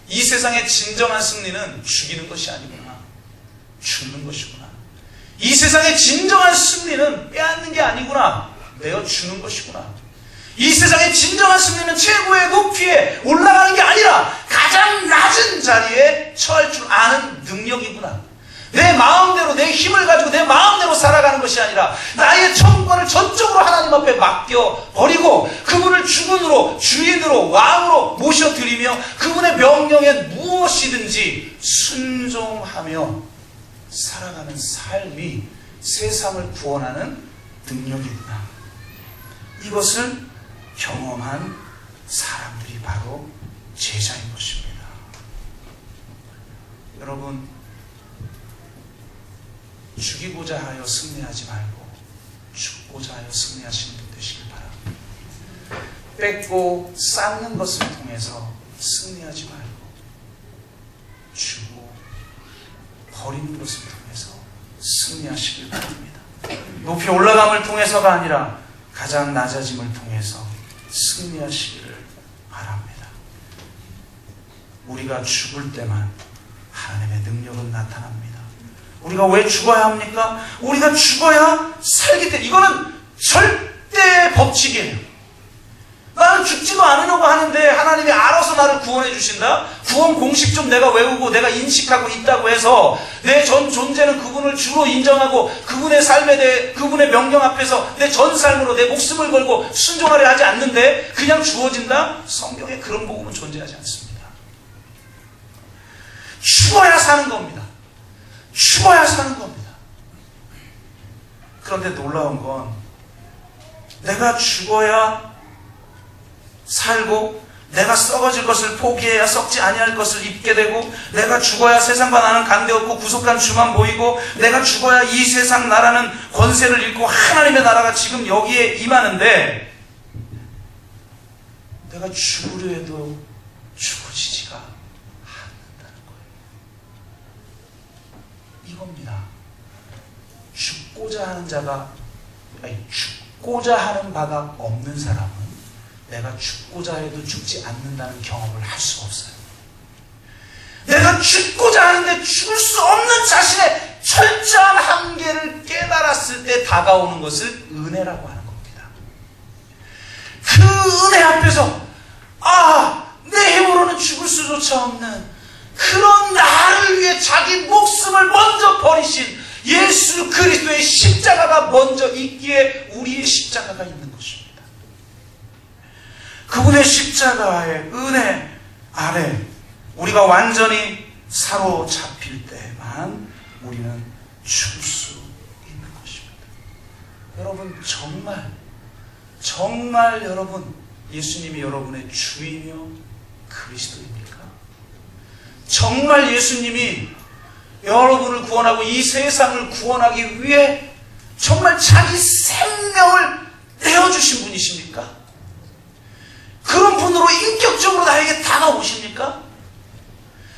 이 세상의 진정한 승리는 죽이는 것이 아니구나. 죽는 것이구나. 이 세상의 진정한 승리는 빼앗는 게 아니구나. 내어 주는 것이구나. 이 세상의 진정한 승리는 최고의 높이에 올라가는 게 아니라 가장 낮은 자리에 처할 줄 아는 능력이구나. 내 마음대로 내 힘을 가지고 내 마음대로 살아가는 것이 아니라 나의 천국을 전적으로 하나님 앞에 맡겨버리고 그분을 주군으로 주인으로 왕으로 모셔드리며 그분의 명령에 무엇이든지 순종하며 살아가는 삶이 세상을 구원하는 능력이구나. 이것을 경험한 사람들이 바로 제자인 것입니다. 여러분, 죽이고자 하여 승리하지 말고 죽고자 하여 승리하시는 분 되시길 바랍니다. 뺏고 쌓는 것을 통해서 승리하지 말고 주고 버리는 것을 통해서 승리하시길 바랍니다. 높이 올라감을 통해서가 아니라 가장 낮아짐을 통해서 승리하시기를 바랍니다. 우리가 죽을 때만 하나님의 능력은 나타납니다. 우리가 왜 죽어야 합니까? 우리가 죽어야 살기 때문에. 이거는 절대 법칙이에요. 나는 죽지도 않으려고 하는데 하나님이 알아서 나를 구원해 주신다? 구원 공식 좀 내가 외우고 내가 인식하고 있다고 해서 내 전 존재는 그분을 주로 인정하고 그분의 삶에 대해 그분의 명령 앞에서 내 전 삶으로 내 목숨을 걸고 순종하려 하지 않는데 그냥 주어진다? 성경에 그런 복음은 존재하지 않습니다. 죽어야 사는 겁니다. 죽어야 사는 겁니다. 그런데 놀라운 건 내가 죽어야 살고 내가 썩어질 것을 포기해야 썩지 아니할 것을 입게 되고 내가 죽어야 세상과 나는 관계없고 구속한 주만 보이고 내가 죽어야 이 세상 나라는 권세를 잃고 하나님의 나라가 지금 여기에 임하는데 내가 죽으려 해도 죽어지지가 않는다는 거예요. 이겁니다. 죽고자 하는 자가 죽고자 하는 바가 없는 사람은 내가 죽고자 해도 죽지 않는다는 경험을 할 수가 없어요. 내가 죽고자 하는데 죽을 수 없는 자신의 철저한 한계를 깨달았을 때 다가오는 것을 은혜라고 하는 겁니다. 그 은혜 앞에서 내 힘으로는 죽을 수조차 없는 그런 나를 위해 자기 목숨을 먼저 버리신 예수 그리스도의 십자가가 먼저 있기에 우리의 십자가가 있는 것입니다. 그분의 십자가의 은혜 아래 우리가 완전히 사로잡힐 때만 우리는 죽을 수 있는 것입니다. 여러분 정말 여러분 예수님이 여러분의 주이며 그리스도입니까? 정말 예수님이 여러분을 구원하고 이 세상을 구원하기 위해 정말 자기 생명을 내어주신 분이십니까? 그런 분으로 인격적으로 나에게 다가오십니까?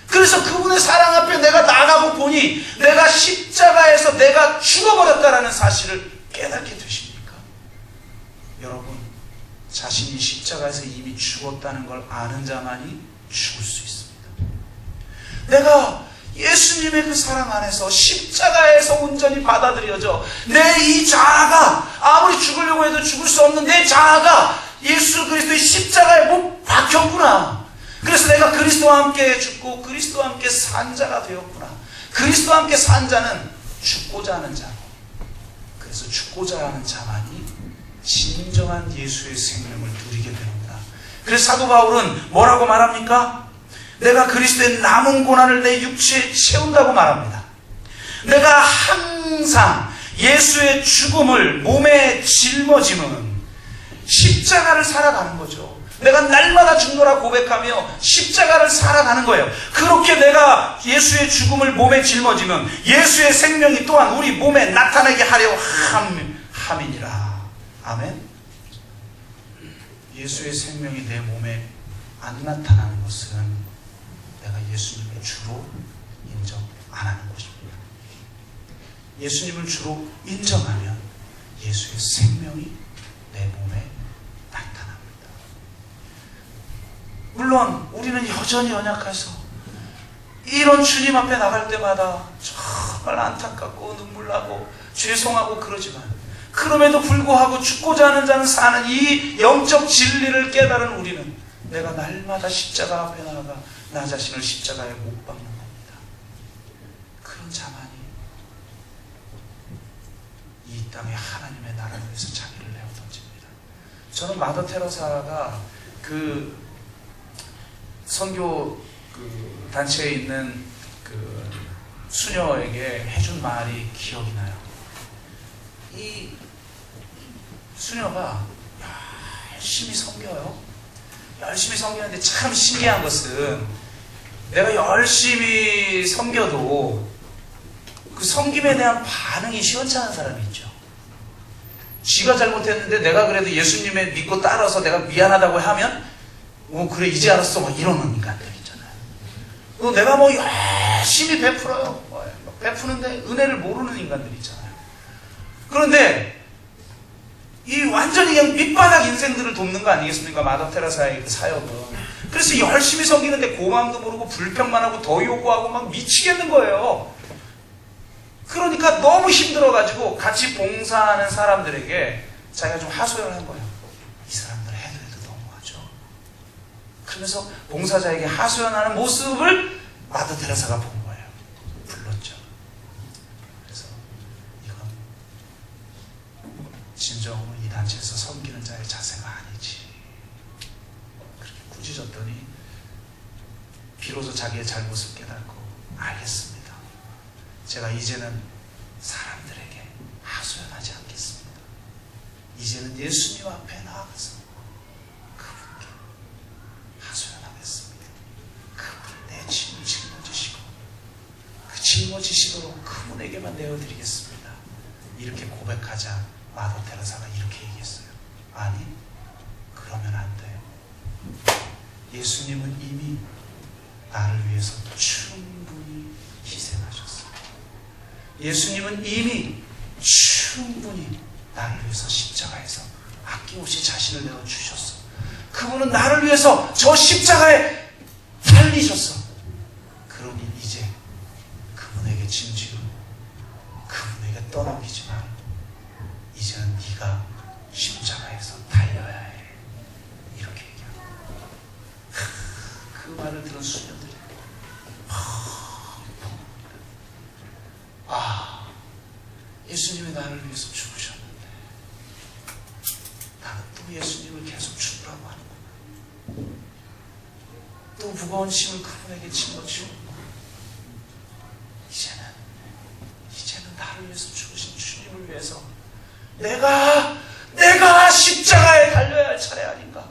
그래서 그분의 사랑 앞에 내가 나가고 보니 내가 십자가에서 내가 죽어버렸다라는 사실을 깨닫게 되십니까? 여러분, 자신이 십자가에서 이미 죽었다는 걸 아는 자만이 죽을 수 있습니다. 내가 예수님의 그 사랑 안에서 십자가에서 온전히 받아들여져 내 이 자아가 아무리 죽으려고 해도 죽을 수 없는 내 자아가 예수 그리스도의 십자가에 못 박혔구나. 그래서 내가 그리스도와 함께 죽고 그리스도와 함께 산 자가 되었구나. 그리스도와 함께 산 자는 죽고자 하는 자고, 그래서 죽고자 하는 자만이 진정한 예수의 생명을 누리게 되는구나. 그래서 사도 바울은 뭐라고 말합니까? 내가 그리스도의 남은 고난을 내 육체에 채운다고 말합니다. 내가 항상 예수의 죽음을 몸에 짊어짐은 십자가를 살아가는 거죠. 내가 날마다 죽노라 고백하며 십자가를 살아가는 거예요. 그렇게 내가 예수의 죽음을 몸에 짊어지면 예수의 생명이 또한 우리 몸에 나타나게 하려 함이니라. 아멘. 예수의 생명이 내 몸에 안 나타나는 것은 내가 예수님을 주로 인정 안 하는 것입니다. 예수님을 주로 인정하면 예수의 생명이 내 몸에 나타납니다. 물론 우리는 여전히 연약해서 이런 주님 앞에 나갈 때마다 정말 안타깝고 눈물나고 죄송하고 그러지만, 그럼에도 불구하고 죽고자 하는 자는 사는 이 영적 진리를 깨달은 우리는 내가 날마다 십자가 앞에 나아가 나 자신을 십자가에 못 박는 겁니다. 그런 자만이 이 땅에 하나님의 나라를 위해서 자기를 내어 던집니다. 저는 마더 테레사가 그 선교 그 단체에 있는 그 수녀에게 해준 말이 기억이 나요. 이 수녀가 열심히 섬겨요. 열심히 섬기는데 참 신기한 것은 내가 열심히 섬겨도 그 섬김에 대한 반응이 시원찮은 사람이 있죠. 지가 잘못했는데 내가 그래도 예수님의 믿고 따라서 내가 미안하다고 하면 그래 이제 알았어 막 이러는 인간들 있잖아요. 내가 뭐 열심히 베풀어요. 베푸는데 은혜를 모르는 인간들 있잖아요. 그런데 이 완전히 그냥 밑바닥 인생들을 돕는 거 아니겠습니까? 마더 테레사의 그 사역은. 그래서 열심히 섬기는데 고마움도 모르고 불평만 하고 더 요구하고 막 미치겠는 거예요. 그러니까 너무 힘들어가지고 같이 봉사하는 사람들에게 자기가 좀 하소연을 한 거예요. 이 사람들 해도 너무하죠. 그러면서 봉사자에게 하소연하는 모습을 마더 테레사가 본 거예요. 불렀죠. 그래서 이건 진정으로 이 단체에서 섬기는 자의 자세가 아니지. 그렇게 꾸짖었더니 비로소 자기의 잘못을 깨닫고 알겠습니다. 제가 이제는 사람들에게 하소연하지 않겠습니다. 이제는 예수님 앞에 나아가서 그분께 하소연하겠습니다. 그분이 내 짐을 짊어지시고 그 짊어지시도록 그분에게만 내어드리겠습니다. 이렇게 고백하자 마더 테레사가 이렇게 얘기했어요. 아니, 그러면 안 돼. 예수님은 이미 나를 위해서 충분히 희생하셨어요. 예수님은 이미 충분히 나를 위해서 십자가에서 아낌없이 자신을 내어주셨어. 그분은 나를 위해서 저 십자가에 달리셨어. 그러니 이제 그분에게 짐지고 그분에게 떠넘기지 마. 이제는 네가 십자가에서 달려야 해. 이렇게 얘기합니다. 그 말을 들은 수녀들이 예수님이 나를 위해서 죽으셨는데 나는 또 예수님을 계속 죽으라고 하는구나. 또 무거운 짐을 그분에게 짊어지고 이제는 나를 위해서 죽으신 주님을 위해서 내가 십자가에 달려야 할 차례 아닌가?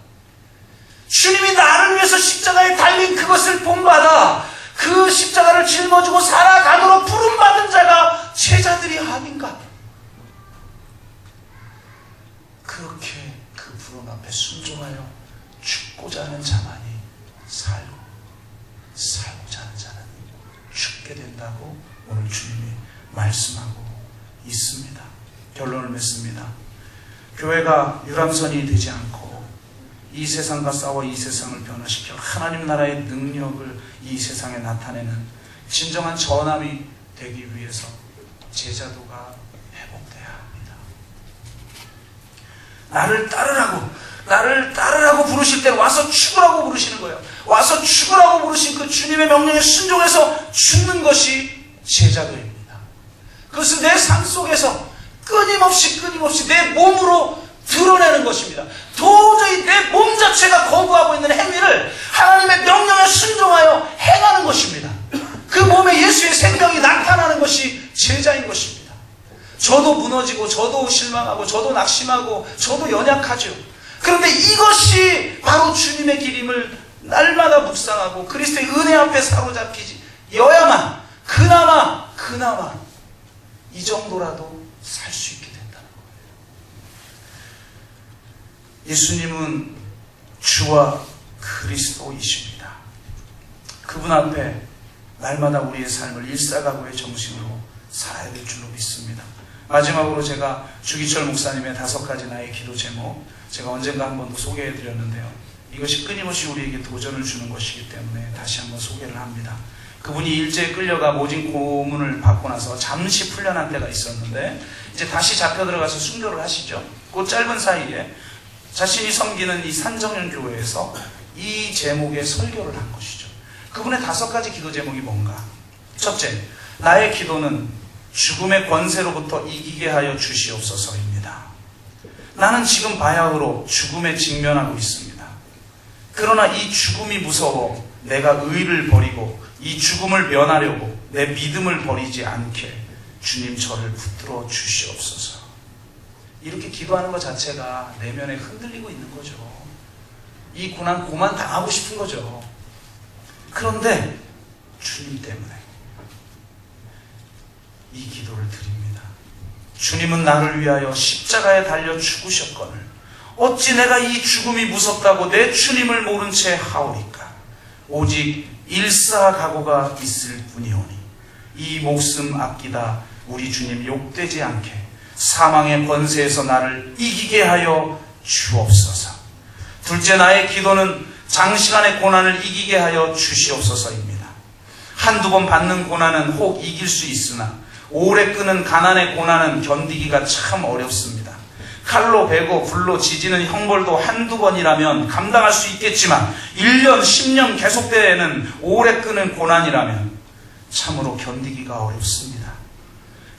주님이 나를 위해서 십자가에 달린 그것을 본받아 그 십자가를 짊어지고 살아가도록 부름받은 자가 제자들이 아닌가? 그렇게 그 부름 앞에 순종하여 죽고자 하는 자만이 살고자 하는 자는 죽게 된다고 오늘 주님이 말씀하고 있습니다. 결론을 맺습니다. 교회가 유람선이 되지 않고 이 세상과 싸워 이 세상을 변화시켜 하나님 나라의 능력을 이 세상에 나타내는 진정한 전함이 되기 위해서 제자도가 회복돼야 합니다. 나를 따르라고 부르실 때 와서 죽으라고 부르시는 거예요. 와서 죽으라고 부르신 그 주님의 명령에 순종해서 죽는 것이 제자도입니다. 그것은 내 삶 속에서 끊임없이 내 몸으로 드러내는 것입니다. 도저히 내 몸 자체가 거부하고 있는 행위를 하나님의 명령에 순종하여 행하는 것입니다. 그 몸에 예수의 생명이 나타나는 것이 제자인 것입니다. 저도 무너지고 저도 실망하고 저도 낙심하고 저도 연약하죠. 그런데 이것이 바로 주님의 길임을 날마다 묵상하고 그리스도의 은혜 앞에 사로잡히어야만 그나마 이 정도라도 살 수 있게 된다는 거예요. 예수님은 주와 그리스도이십니다. 그분 앞에 날마다 우리의 삶을 일사각오의 정신으로 살아야 될 줄로 믿습니다. 마지막으로 제가 주기철 목사님의 5가지 나의 기도 제목, 제가 언젠가 한번 소개해 드렸는데요. 이것이 끊임없이 우리에게 도전을 주는 것이기 때문에 다시 한번 소개를 합니다. 그분이 일제에 끌려가 모진 고문을 받고 나서 잠시 풀려난 때가 있었는데 이제 다시 잡혀 들어가서 순교를 하시죠. 그 짧은 사이에 자신이 섬기는 이 산정연 교회에서 이 제목의 설교를 한 것이죠. 그분의 5가지 기도 제목이 뭔가? 첫째, 나의 기도는 죽음의 권세로부터 이기게 하여 주시옵소서입니다. 나는 지금 바야흐로 죽음에 직면하고 있습니다. 그러나 이 죽음이 무서워 내가 의를 버리고 이 죽음을 면하려고 내 믿음을 버리지 않게 주님 저를 붙들어 주시옵소서. 이렇게 기도하는 것 자체가 내면에 흔들리고 있는 거죠. 이 고난 고만 당하고 싶은 거죠. 그런데 주님 때문에 이 기도를 드립니다. 주님은 나를 위하여 십자가에 달려 죽으셨거늘 어찌 내가 이 죽음이 무섭다고 내 주님을 모른 채 하오리까. 오직 일사각오가 있을 뿐이오니 이 목숨 아끼다 우리 주님 욕되지 않게 사망의 권세에서 나를 이기게 하여 주옵소서. 둘째, 나의 기도는 장시간의 고난을 이기게 하여 주시옵소서입니다. 한두 번 받는 고난은 혹 이길 수 있으나 오래 끄는 가난의 고난은 견디기가 참 어렵습니다. 칼로 베고 불로 지지는 형벌도 한두 번이라면 감당할 수 있겠지만 1년, 10년 계속되는 오래 끄는 고난이라면 참으로 견디기가 어렵습니다.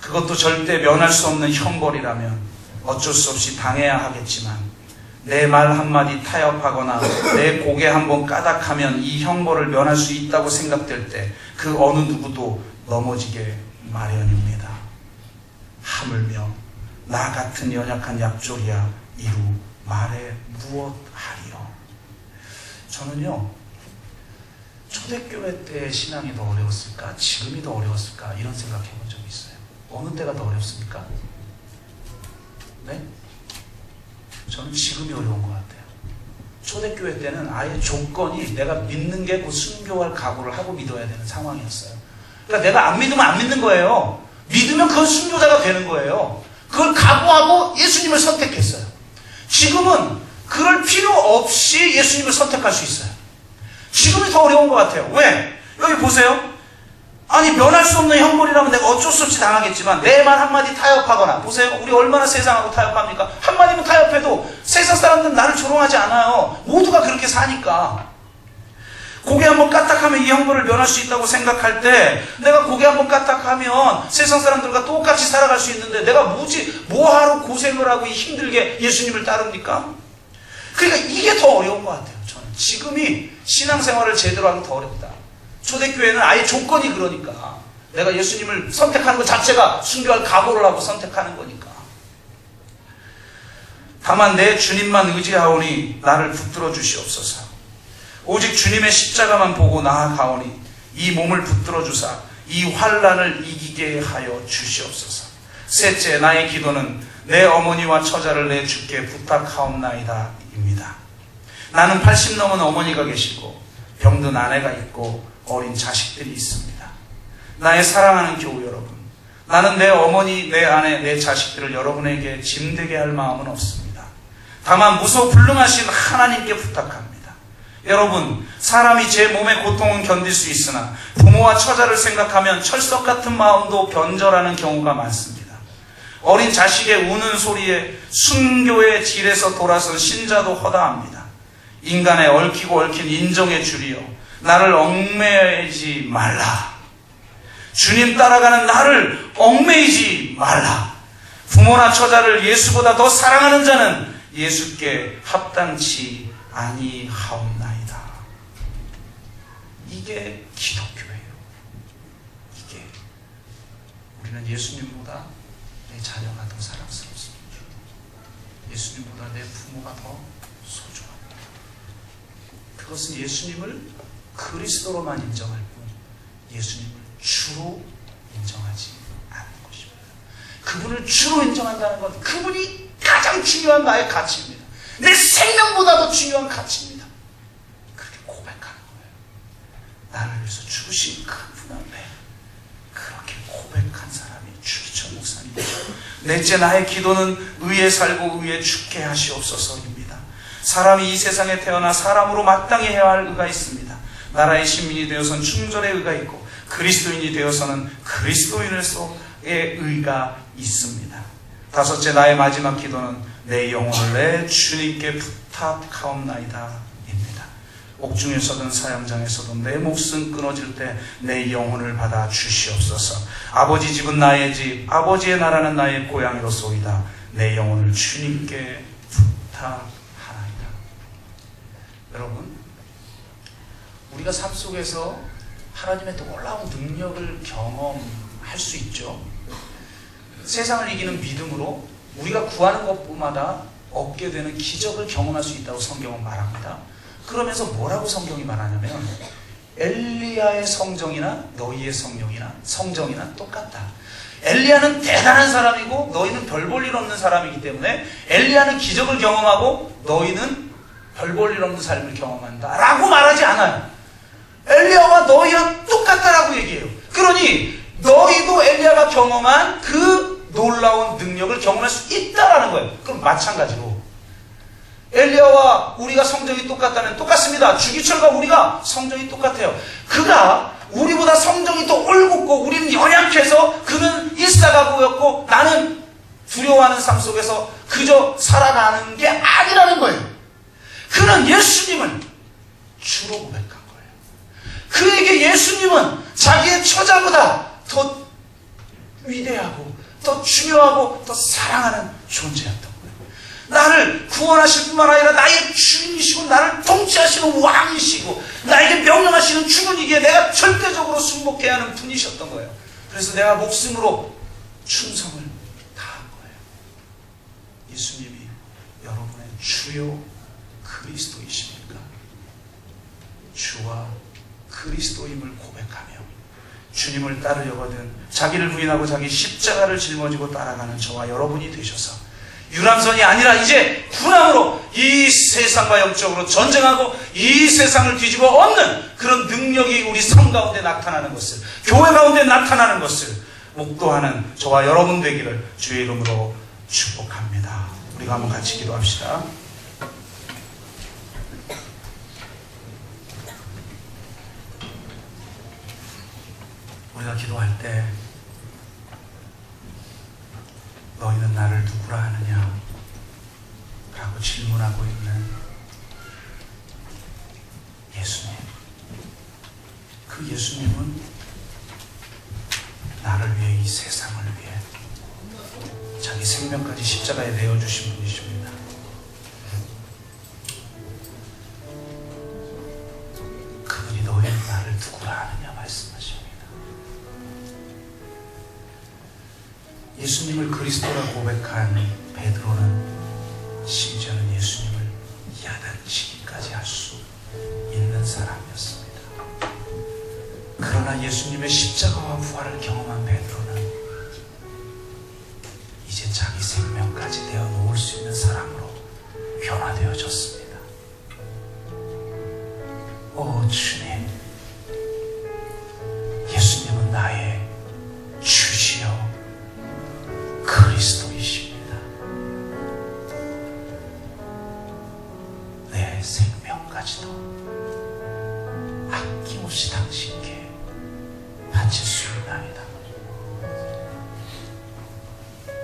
그것도 절대 면할 수 없는 형벌이라면 어쩔 수 없이 당해야 하겠지만 내 말 한마디 타협하거나 내 고개 한번 까닥하면 이 형벌을 면할 수 있다고 생각될 때 그 어느 누구도 넘어지게 마련입니다. 하물며 나 같은 연약한 약졸이야 이루 말해 무엇하리요. 저는요 초대교회 때 신앙이 더 어려웠을까 지금이 더 어려웠을까 이런 생각 해본 적이 있어요. 어느 때가 더 어렵습니까? 네? 저는 지금이 어려운 것 같아요. 초대교회 때는 아예 조건이 내가 믿는 게 곧 순교할 각오를 하고 믿어야 되는 상황이었어요. 그러니까 내가 안 믿으면 안 믿는 거예요. 믿으면 그건 순교자가 되는 거예요. 그걸 각오하고 예수님을 선택했어요. 지금은 그럴 필요 없이 예수님을 선택할 수 있어요. 지금이 더 어려운 것 같아요. 왜? 여기 보세요. 아니 면할 수 없는 형벌이라면 내가 어쩔 수 없이 당하겠지만 내 말 한마디 타협하거나 보세요. 우리 얼마나 세상하고 타협합니까? 한마디면 타협해도 세상 사람들은 나를 조롱하지 않아요. 모두가 그렇게 사니까. 고개 한번 까딱하면 이 형벌을 면할 수 있다고 생각할 때 내가 고개 한번 까딱하면 세상 사람들과 똑같이 살아갈 수 있는데 내가 뭐하러 고생을 하고 힘들게 예수님을 따릅니까? 그러니까 이게 더 어려운 것 같아요. 저는 지금이 신앙생활을 제대로 하기 더 어렵다. 초대교회는 아예 조건이 그러니까 내가 예수님을 선택하는 것 자체가 순교할 각오를 하고 선택하는 거니까. 다만 내 주님만 의지하오니 나를 붙들어 주시옵소서. 오직 주님의 십자가만 보고 나아가오니 이 몸을 붙들어 주사 이 환난을 이기게 하여 주시옵소서. 셋째, 나의 기도는 내 어머니와 처자를 내 주께 부탁하옵나이다 입니다. 나는 80 넘은 어머니가 계시고 병든 아내가 있고 어린 자식들이 있습니다. 나의 사랑하는 교우 여러분, 나는 내 어머니, 내 아내, 내 자식들을 여러분에게 짐되게 할 마음은 없습니다. 다만 무소불능하신 하나님께 부탁합니다. 여러분, 사람이 제 몸의 고통은 견딜 수 있으나 부모와 처자를 생각하면 철석 같은 마음도 변절하는 경우가 많습니다. 어린 자식의 우는 소리에 순교의 길에서 돌아선 신자도 허다합니다. 인간의 얽히고 얽힌 인정의 줄이여 나를 얽매이지 말라. 주님 따라가는 나를 얽매이지 말라. 부모나 처자를 예수보다 더 사랑하는 자는 예수께 합당치 아니하옵나이다. 이게 기독교예요. 이게 우리는 예수님보다 내 자녀가 더 사랑스럽습니다. 예수님보다 내 부모가 더 소중합니다. 그것은 예수님을 그리스도로만 인정할 뿐 예수님을 주로 인정하지 않는 것입니다. 그분을 주로 인정한다는 건 그분이 가장 중요한 나의 가치입니다. 내 생명보다도 중요한 가치입니다. 그렇게 고백하는 거예요. 나를 위해서 죽으신 그분 앞에 그렇게 고백한 사람이 주기철 목사님이죠. 넷째, 나의 기도는 의에 살고 의에 죽게 하시옵소서입니다. 사람이 이 세상에 태어나 사람으로 마땅히 해야 할 의가 있습니다. 나라의 시민이 되어서는 충절의 의가 있고 그리스도인이 되어서는 그리스도인으로서의 의가 있습니다. 다섯째, 나의 마지막 기도는 내 영혼을 내 주님께 부탁하옵나이다 입니다. 옥중에서든 사형장에서든 내 목숨 끊어질 때 내 영혼을 받아 주시옵소서. 아버지 집은 나의 집, 아버지의 나라는 나의 고향이로소이다. 내 영혼을 주님께 부탁하나이다. 여러분, 우리가 삶 속에서 하나님의 놀라운 능력을 경험할 수 있죠. 세상을 이기는 믿음으로 우리가 구하는 것마다 얻게 되는 기적을 경험할 수 있다고 성경은 말합니다. 그러면서 뭐라고 성경이 말하냐면 엘리야의 성정이나 너희의 성정이나 똑같다. 엘리야는 대단한 사람이고 너희는 별 볼 일 없는 사람이기 때문에 엘리야는 기적을 경험하고 너희는 별 볼 일 없는 삶을 경험한다 라고 말하지 않아요. 엘리야와 너희와 똑같다라고 얘기해요. 그러니 너희도 엘리야가 경험한 그 놀라운 능력을 경험할 수 있다라는 거예요. 그럼 마찬가지로 엘리야와 우리가 성정이 똑같다면 똑같습니다. 주기철과 우리가 성정이 똑같아요. 그가 우리보다 성정이 더 올곧고 우리는 연약해서 그는 일사가구였고 나는 두려워하는 삶 속에서 그저 살아가는 게 아니라는 거예요. 그는 예수님을 주로 고백한 거예요. 그에게 예수님은 자기의 처자보다 더 위대하고 더 중요하고 더 사랑하는 존재였던 거예요. 나를 구원하실 뿐만 아니라 나의 주인이시고 나를 통치하시는 왕이시고 나에게 명령하시는 주분이기에 내가 절대적으로 순복해야 하는 분이셨던 거예요. 그래서 내가 목숨으로 충성을 다한 거예요. 예수님이 여러분의 주요 그리스도이십니까? 주와 그리스도임을 고백하며 주님을 따르려거든 자기를 부인하고 자기 십자가를 짊어지고 따라가는 저와 여러분이 되셔서 유람선이 아니라 이제 군함으로 이 세상과 영적으로 전쟁하고 이 세상을 뒤집어 엎는 그런 능력이 우리 삶 가운데 나타나는 것을, 교회 가운데 나타나는 것을 목도하는 저와 여러분 되기를 주의 이름으로 축복합니다. 우리가 한번 같이 기도합시다. 우리가 기도할 때 너희는 나를 누구라 하느냐 라고 질문하고 있는 예수님, 그 예수님은 나를 위해, 이 세상을 위해 자기 생명까지 십자가에 내어주신 분이십니다. 그분이 너희는 나를 누구라 하느냐 말씀하십니다. 예수님을 그리스도라 고백한 베드로는 심지어는 예수님을 야단치기까지 할 수 있는 사람이었습니다. 그러나 예수님의 십자가와 부활을 경험한 베드로는 이제 자기 생명까지 내어놓을 수 있는 사람으로 변화되어졌습니다. 오 주님, 예수님은 나의 주시요 그리스도이십니다. 내 생명까지도 아낌없이 당신께 바칠 수 있나이다.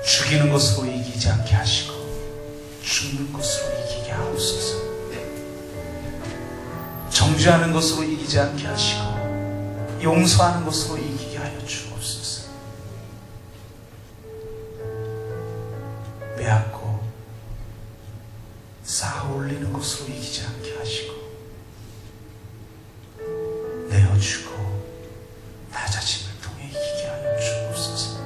죽이는 것으로 이기지 않게 하시고 죽는 것으로 이기게 하옵소서. 정죄하는 것으로 이기지 않게 하시고 용서하는 것으로 이기게 하여 주옵소서. 빼앗고 쌓아 올리는 것으로 이기지 않게 하시고 내어주고 낮아짐을 통해 이기게 하여 주옵소서.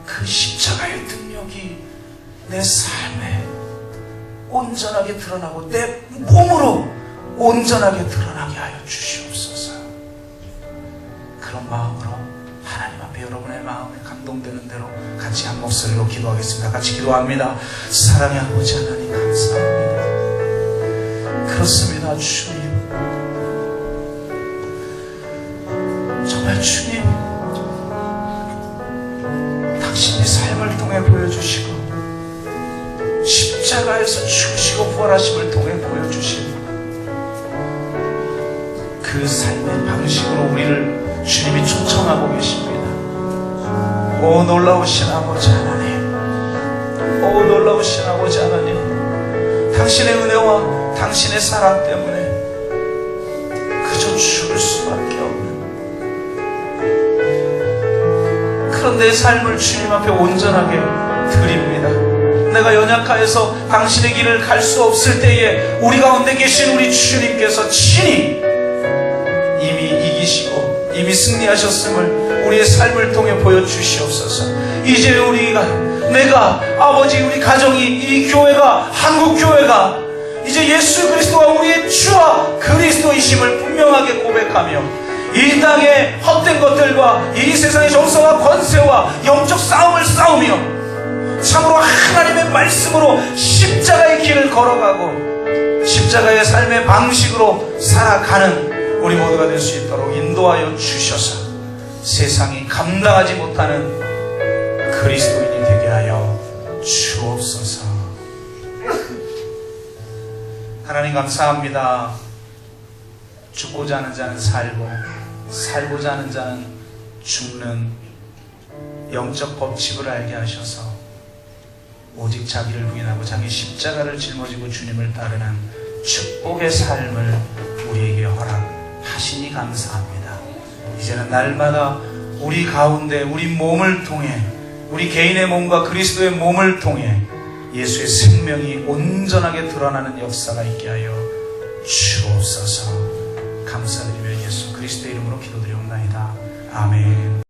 그 십자가의 능력이 내 삶에 온전하게 드러나고 내 몸으로 온전하게 드러나게 하여 주시옵소서. 그런 마음으로 하나님 앞에 여러분의 마음에 감동되는 대로 같이 한 목소리로 기도하겠습니다. 같이 기도합니다. 사랑의 아버지 하나님 감사합니다. 그렇습니다. 주님, 정말 주님, 당신의 삶을 통해 보여주시고 십자가에서 죽으시고 부활하심을 통해 보여주시고 그 삶의 방식으로 우리를 주님이 초청하고 계십니다. 오 놀라우신 아버지 하나님, 오 놀라우신 아버지 하나님, 당신의 은혜와 당신의 사랑 때문에 그저 죽을 수밖에 없는 그런 내 삶을 주님 앞에 온전하게 드립니다. 내가 연약하여서 당신의 길을 갈 수 없을 때에 우리 가운데 계신 우리 주님께서 친히 이미 이기시고 이미 승리하셨음을 우리의 삶을 통해 보여주시옵소서. 이제 내가 아버지, 우리 가정이, 이 교회가, 한국교회가 이제 예수 그리스도가 우리의 주와 그리스도이심을 분명하게 고백하며 이 땅의 헛된 것들과 이 세상의 정서와 권세와 영적 싸움을 싸우며 참으로 하나님의 말씀으로 십자가의 길을 걸어가고 십자가의 삶의 방식으로 살아가는 우리 모두가 될 수 있도록 인도하여 주셔서 세상이 감당하지 못하는 그리스도인이 되게 하여 주옵소서. 하나님 감사합니다. 죽고자 하는 자는 살고 살고자 하는 자는 죽는 영적 법칙을 알게 하셔서 오직 자기를 부인하고 자기 십자가를 짊어지고 주님을 따르는 축복의 삶을 우리에게 허락하시니 감사합니다. 이제는 날마다 우리 가운데 우리 몸을 통해, 우리 개인의 몸과 그리스도의 몸을 통해 예수의 생명이 온전하게 드러나는 역사가 있게 하여 주옵소서. 감사드리며 예수 그리스도의 이름으로 기도드리옵나이다. 아멘.